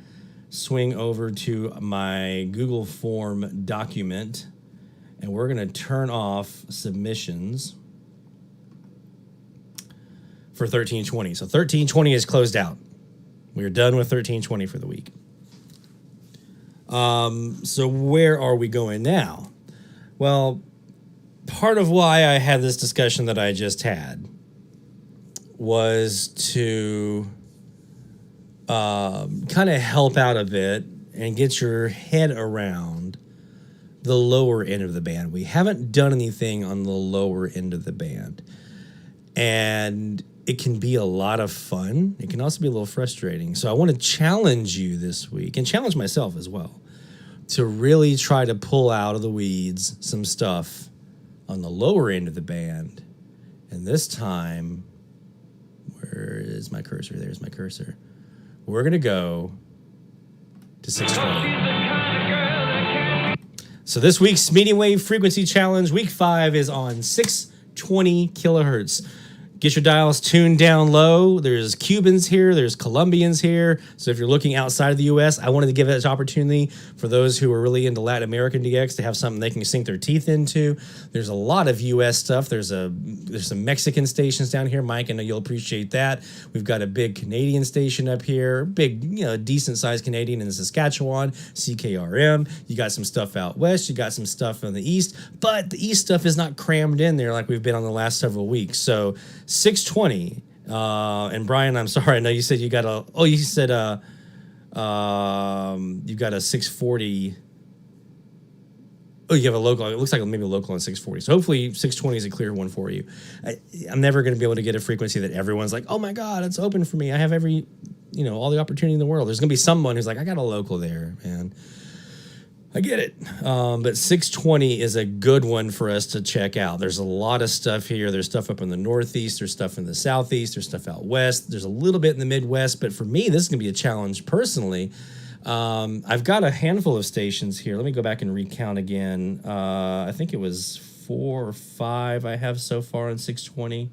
swing over to my Google form document, and we're going to turn off submissions for 1320. So 1320 is closed out. We are done with 1320 for the week. So where are we going now? Well, part of why I had this discussion that I just had was to kind of help out a bit and get your head around the lower end of the band. We haven't done anything on the lower end of the band. And it can be a lot of fun. It can also be a little frustrating. So I want to challenge you this week, and challenge myself as well, to really try to pull out of the weeds some stuff on the lower end of the band. And this time, where is my cursor? There's my cursor. We're going to go to 620. So this week's medium wave frequency challenge, week 5, is on 620 kilohertz. Get your dials tuned down low. There's Cubans here. There's Colombians here. So if you're looking outside of the U.S., I wanted to give it an opportunity for those who are really into Latin American DX to have something they can sink their teeth into. There's a lot of U.S. stuff. There's some Mexican stations down here, Mike. I know you'll appreciate that. We've got a big Canadian station up here, big, decent-sized Canadian in Saskatchewan, CKRM. You got some stuff out west. You got some stuff in the east. But the east stuff is not crammed in there like we've been on the last several weeks. So 620, and Brian, I'm sorry, I know you said you got a, oh, you said you've got a 640. Oh, you have a local. It looks like maybe a local on 640. So hopefully 620 is a clear one for you. I'm never going to be able to get a frequency that everyone's like, oh my God, it's open for me. I have every, all the opportunity in the world. There's going to be someone who's like, I got a local there, man. I get it. But 620 is a good one for us to check out. There's a lot of stuff here. There's stuff up in the Northeast. There's stuff in the Southeast. There's stuff out West. There's a little bit in the Midwest. But for me, this is going to be a challenge personally. I've got a handful of stations here. Let me go back and recount again. I think it was 4 or 5 I have so far on 620.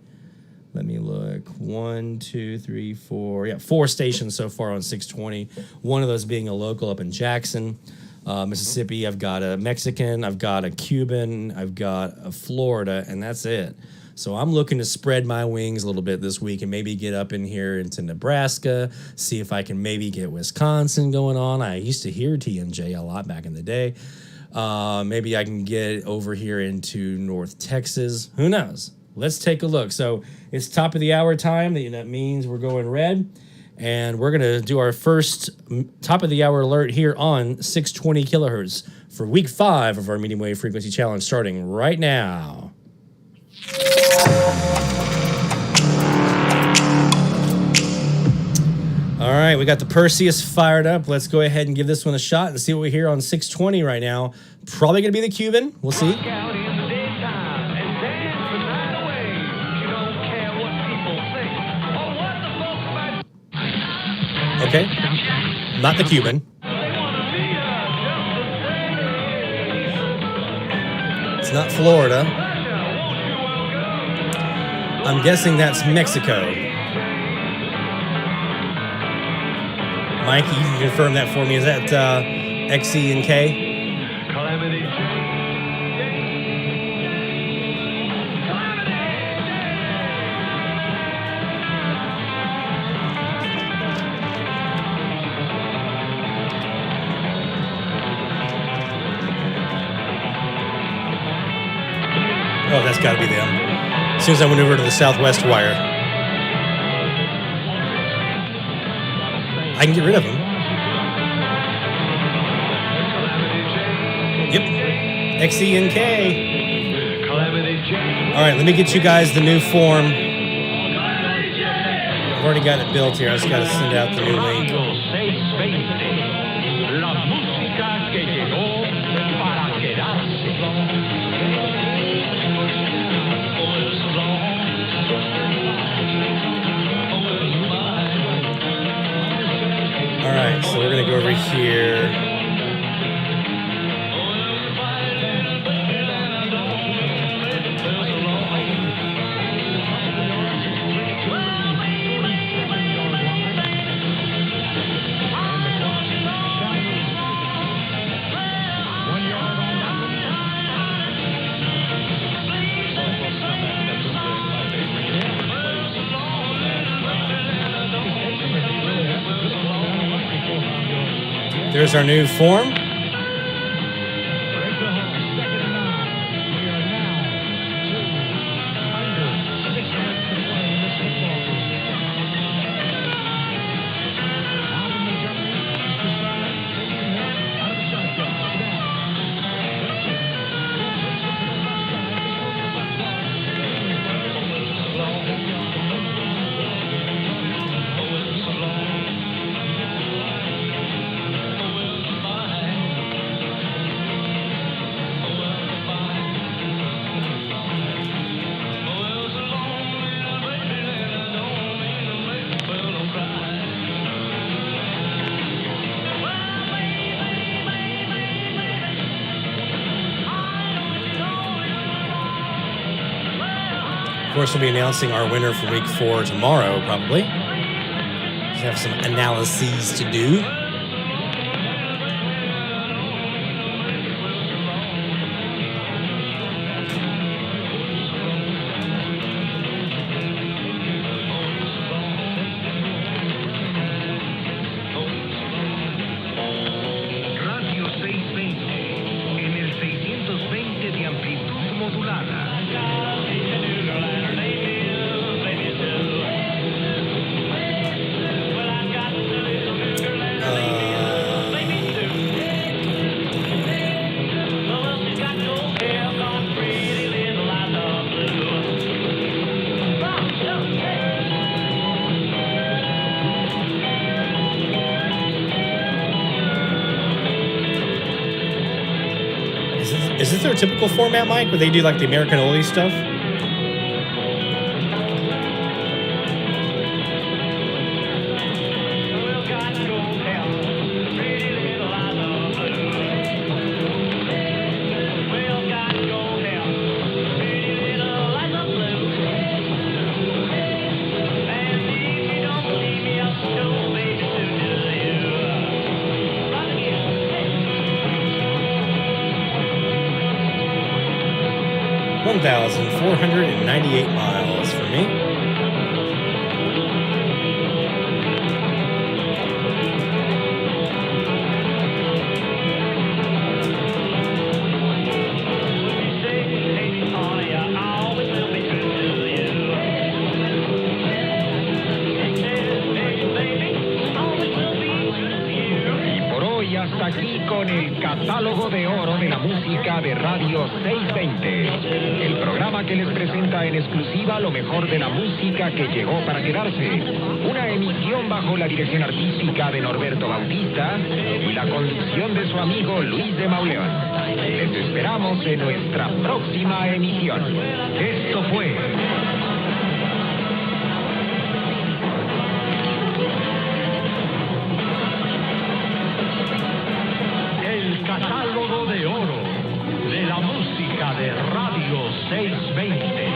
Let me look. 1, 2, 3, 4. Yeah, 4 stations so far on 620. One of those being a local up in Jackson, Mississippi. I've got a Mexican, I've got a Cuban, I've got a Florida, and that's it. So I'm looking to spread my wings a little bit this week and maybe get up in here into Nebraska, see if I can maybe get Wisconsin going on. I used to hear TNJ a lot back in the day. Maybe I can get over here into North Texas. Who knows? Let's take a look. So it's top of the hour time. That means we're going red. And we're going to do our first top of the hour alert here on 620 kilohertz for week 5 of our medium wave frequency challenge, starting right now. All right, we got the Perseus fired up. Let's go ahead and give this one a shot and see what we hear on 620 right now. Probably going to be the Cuban. We'll see. Okay, not the Cuban. It's not Florida. I'm guessing that's Mexico. Mike, you can confirm that for me. Is that XE and K? Oh, that's got to be them. As soon as I went over to the Southwest wire, I can get rid of them. Yep. XE and K. All right, let me get you guys the new form. I've already got it built here. I just got to send out the new link. La música que llegó para quedarse. All right, so we're going to go over here. There's our new form. Of course, we'll be announcing our winner for week 4 tomorrow, probably. Just have some analyses to do. Radio 620 en el 620 de amplitud modulada. Is this their typical format, Mike, where they do like the American Oldie stuff? $1,498 miles for me. Hasta aquí con el catálogo de oro de la música de Radio 620. El programa que les presenta en exclusiva lo mejor de la música que llegó para quedarse. Una emisión bajo la dirección artística de Norberto Bautista y la conducción de su amigo Luis de Mauleón. Les esperamos en nuestra próxima emisión. Esto fue... Catálogo de oro de la música de Radio 620.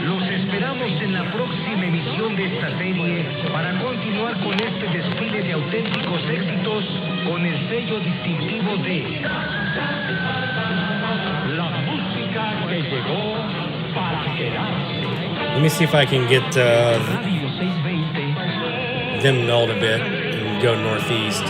Los esperamos en la próxima emisión de esta serie para continuar con este desfile de auténticos éxitos con el sello distintivo de la música que llegó para quedarse. Let me see if I can get them nulled a bit and go northeast.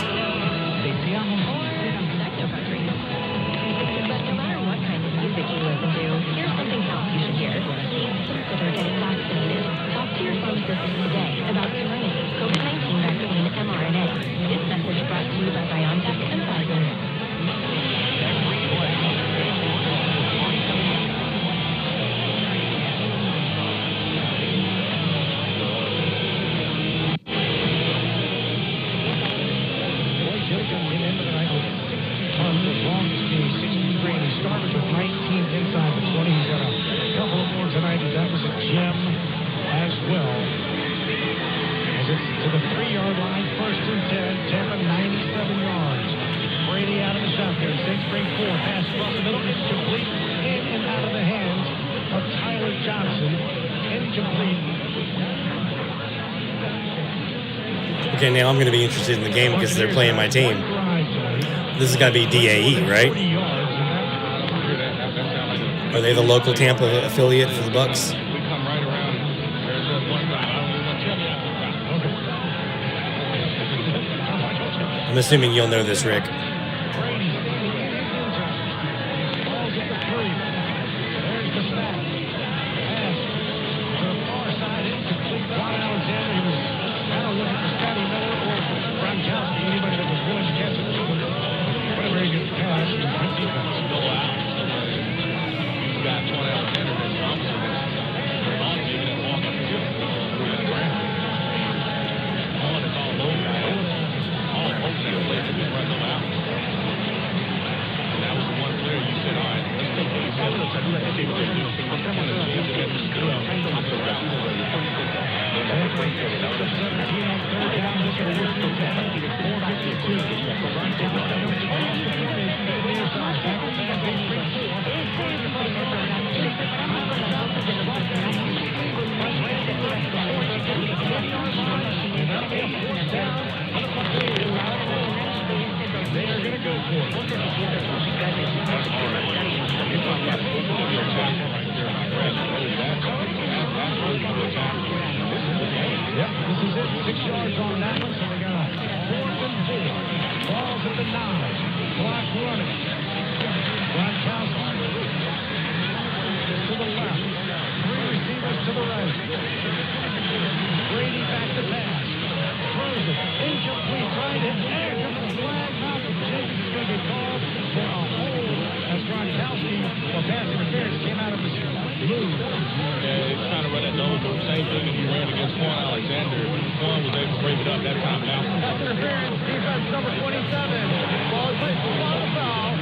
Okay, now I'm going to be interested in the game because they're playing my team. This has got to be DAE, right? Are they the local Tampa affiliate for the Bucks? I'm assuming you'll know this, Rick.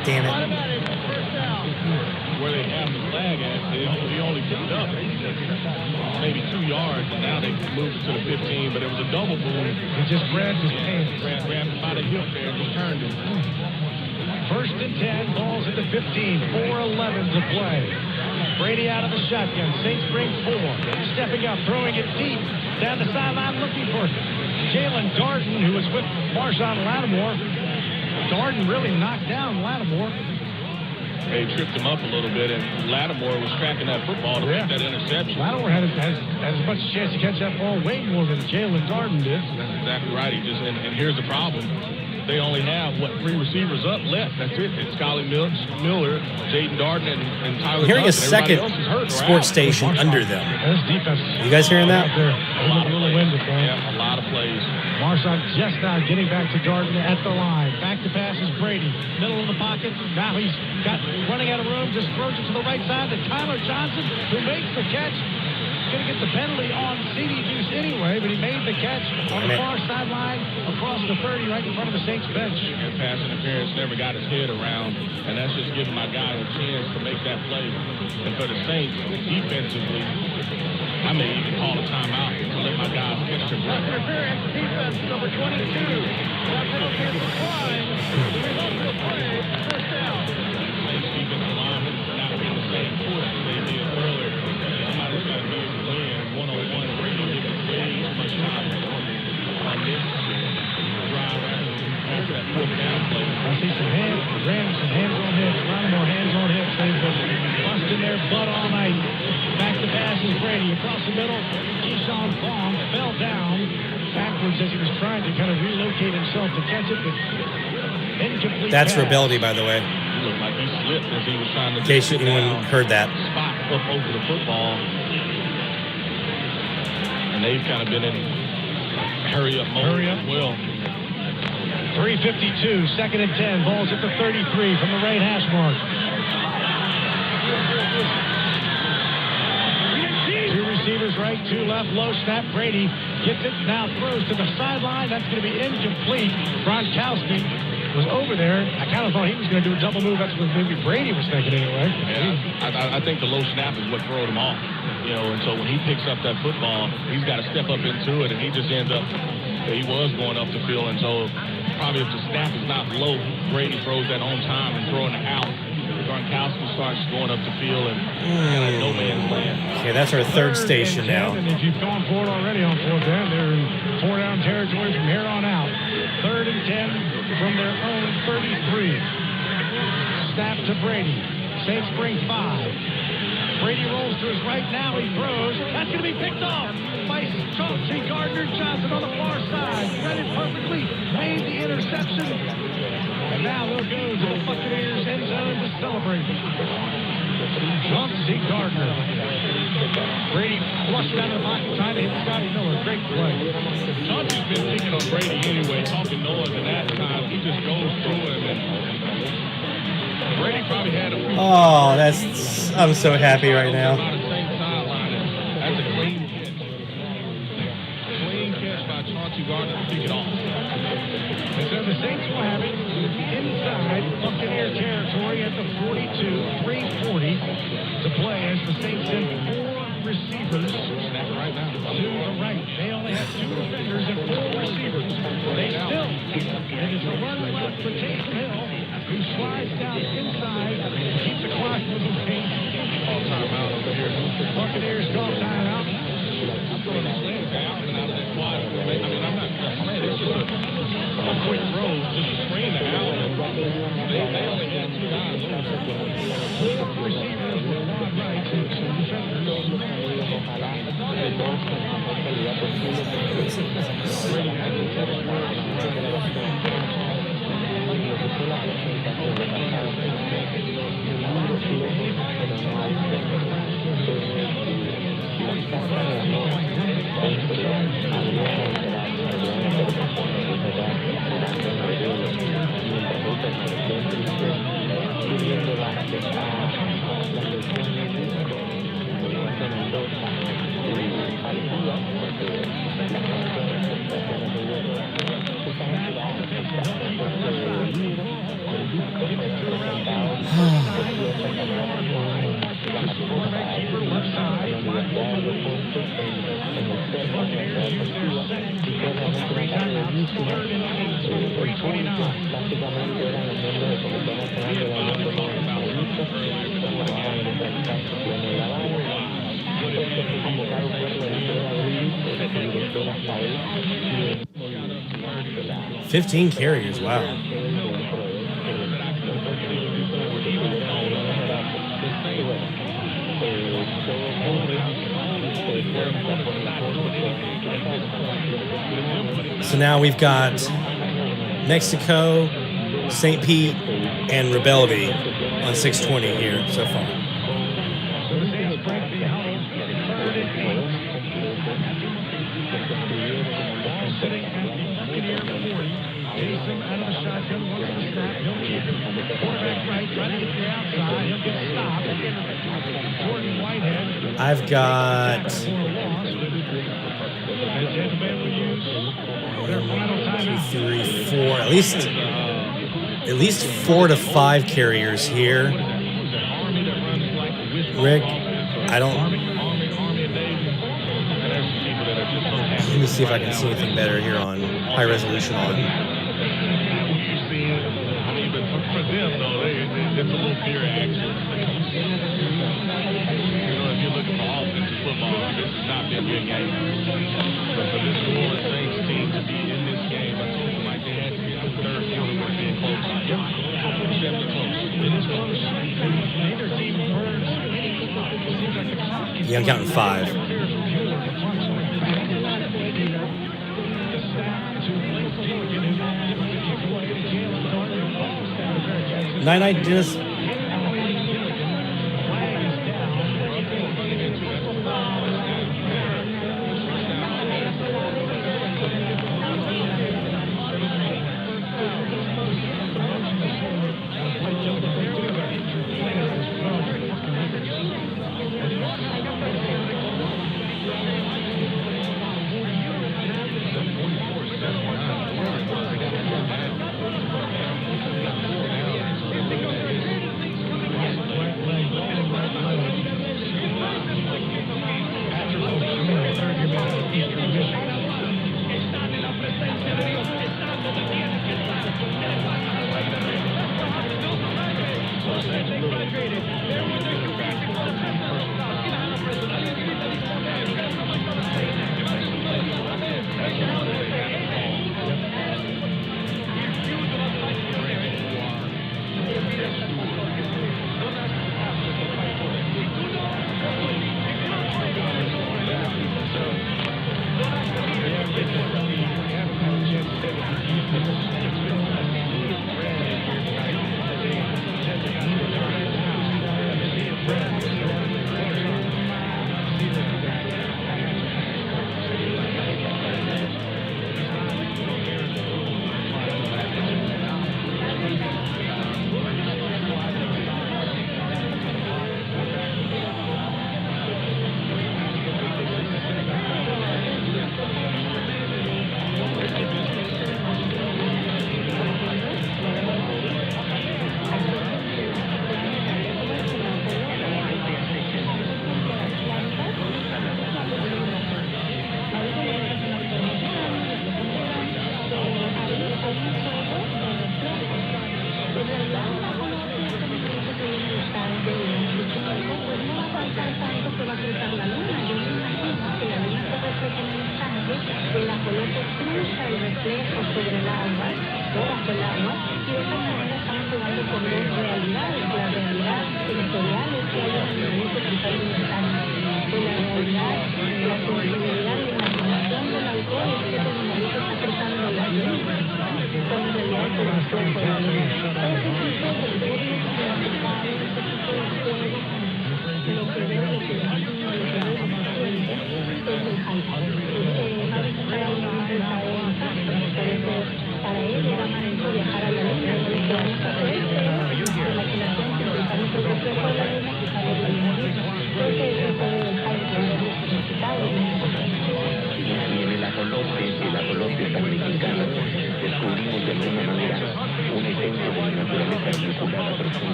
Damn it. Where they have the flag at, he only picked up maybe 2 yards, and now they moved it to the 15, but it was a double boom. He just grabbed his hand. Grabbed him by the hip there and just turned him. First and 10, balls at the 15, 4:11 to play. Brady out of the shotgun. Saints bring 4. Stepping up, throwing it deep. Down the sideline looking for Jalen Darden, who was with Marshawn Lattimore. Darden really knocked down Lattimore. They tripped him up a little bit, and Lattimore was tracking that football to make that interception. Lattimore had as much chance to catch that ball way more than Jalen Darden did. That's exactly right. He just and here's the problem. They only have, 3 receivers up left. That's it. It's Collie Miller, Jaden Darden, and Tyler I'm hearing a Johnson. second Hurt, sports station under them. This defense. You guys hearing that? A lot of plays. Yeah, a lot of plays. Marshawn just now getting back to Darden at the line. Back to pass is Brady. Middle of the pocket. Now he's got running out of room. Just throws it to the right side to Tyler Johnson, who makes the catch. Going to get the penalty on CD Juice anyway, but he made the catch on the far sideline across the 30 right in front of the Saints bench. And pass interference never got his head around, and that's just giving my guy a chance to make that play. And for the Saints, defensively, I may even call a timeout to let my guys finish their play. Interference, defense number 22. That penalty is declined. The result of the play, first down. Saints defensive linemen not being the same foot as they did earlier. Somebody's got to be able to win 1-on-1 Brady across the middle. Keyshawn Fong fell down backwards as he was trying to kind of relocate himself to catch it, but incomplete. That's pass. Rebeldi, by the way. He looked like he slipped as he was trying to In case anyone heard that. spot up over the football. And they've kind of been in hurry up mode as well. 3:52, 2nd and 10. Ball's at the 33 from the right hash mark. Two receivers right, two left, low snap. Brady gets it, now throws to the sideline. That's going to be incomplete. Gronkowski was over there. I kind of thought he was going to do a double move. That's what maybe Brady was thinking anyway. Yeah, I think the low snap is what throwed him off. You know, and so when he picks up that football, he's got to step up into it, and he just ends up, he was going up the field, and so probably if the snap is not low, Brady throws that on time and throwing it out. Gronkowski starts going up the field and like no man's land. Okay, that's our third station now. And if you've gone for it already on 4th down, they're in 4-down territory from here on out. 3rd and 10 from their own 33. Snap to Brady. Saints bring 5. Brady rolls to his right now. He throws. That's going to be picked off by Chauncey Gardner-Johnson on the far side. Read it perfectly. Made the interception. And now they'll go to the Buccaneers end zone to celebrate. Chauncey Gardner. Brady flushed out of the pocket, trying to hit Scotty Miller. Great play. Chauncey's been picking on Brady anyway, talking noise, and that time he just goes through him. And Brady probably had a few. Oh, I'm so happy right now. That's a clean catch. Clean catch by Chauncey Gardner to pick it off. And so the Saints will have it inside Buccaneer territory at the 42, 3:40 to play as the Saints send 4 receivers. Snap right now. To the right. They only have 2 defenders and 4 receivers. They still, it is a run left for Taysom Hill, who slides down inside to keep the clock moving. Call timeout over here. Buccaneers call timeout. I'm throwing the slants out and out of that quad. I mean, I'm not saying it's just a quick throw, just a screen to out. They only had 2 guys over. 4 receivers were wide right, 2 15 carriers, wow. So now we've got Mexico, St. Pete, and Rebeldi on 620 here so far. I've got 1, 2, 3, 4, at least 4 to 5 carriers here. Rick, I don't. Let me see if I can see anything better here on high resolution on. For them, though, it's a little fear of action. You know, if you're looking for offensive football, this has not been your game. But for this New Orleans Saints team to be in this game, I told them like they had to be the third quarter was being close. Definitely close. It is close. Yeah, I'm counting 5. Night, Dennis.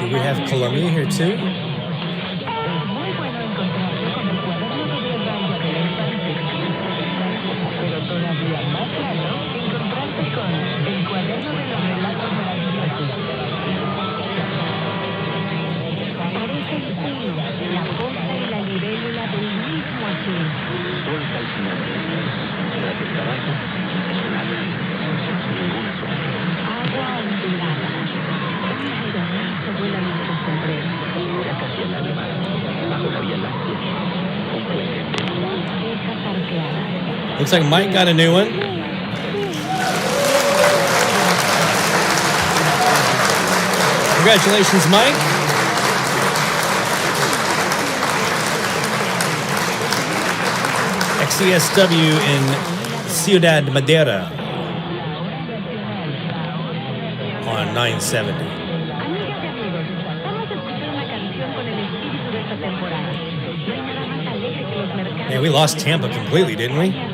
Do we have Colombia here too? Looks like Mike got a new one. Congratulations, Mike. XCSW in Ciudad Madera on 970. Man, we lost Tampa completely, didn't we?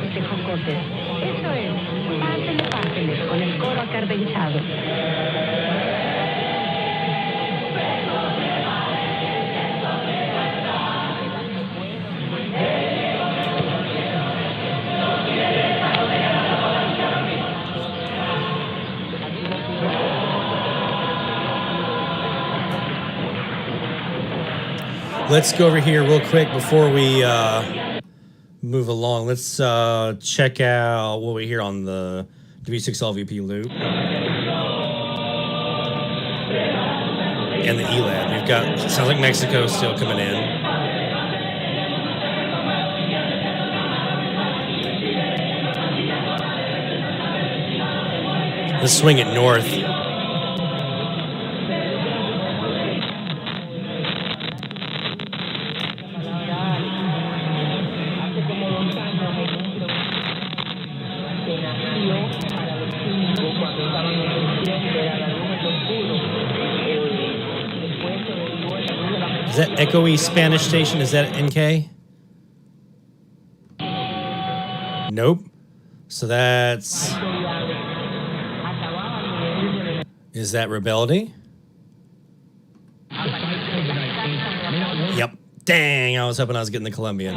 Let's go over here real quick before we move along. Let's check out what we hear on the W6 LVP loop and the Elad. We've got, sounds like Mexico still coming in. Let's swing it north. Is that echoey Spanish station? Is that NK? Nope. So that's... Is that Rebeldy? Yep. Dang, I was hoping I was getting the Colombian.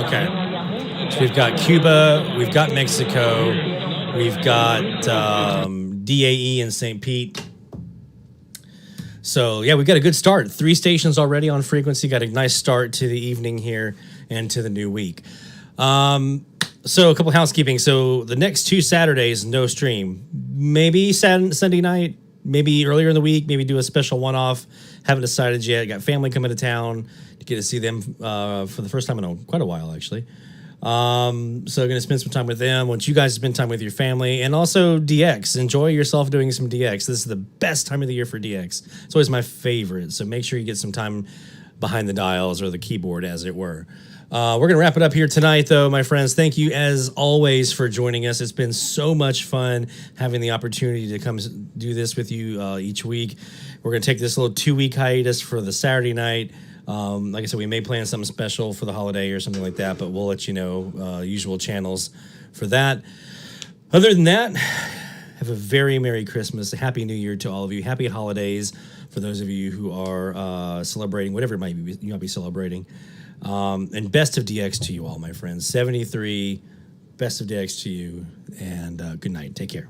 Okay. So we've got Cuba, we've got Mexico, we've got DAE in St. Pete. So, yeah, we've got a good start. 3 stations already on frequency. Got a nice start to the evening here and to the new week. So, a couple housekeeping. So, the next 2 Saturdays, no stream. Maybe Sunday night, maybe earlier in the week, maybe do a special one-off. Haven't decided yet. Got family coming to town to get to see them for the first time in quite a while, actually. So going to spend some time with them. Want you guys to spend time with your family, and also DX. Enjoy yourself doing some DX. This is the best time of the year for DX. It's always my favorite. So make sure you get some time behind the dials or the keyboard, as it were. We're going to wrap it up here tonight, though, my friends. Thank you, as always, for joining us. It's been so much fun having the opportunity to come do this with you each week. We're going to take this little 2-week hiatus for the Saturday night. Like I said, we may plan something special for the holiday or something like that, but we'll let you know, usual channels for that. Other than that, have a very Merry Christmas, a Happy New Year to all of you. Happy holidays for those of you who are celebrating, whatever it might be, you might be celebrating. And best of DX to you all, my friends. 73, best of DX to you, and good night. Take care.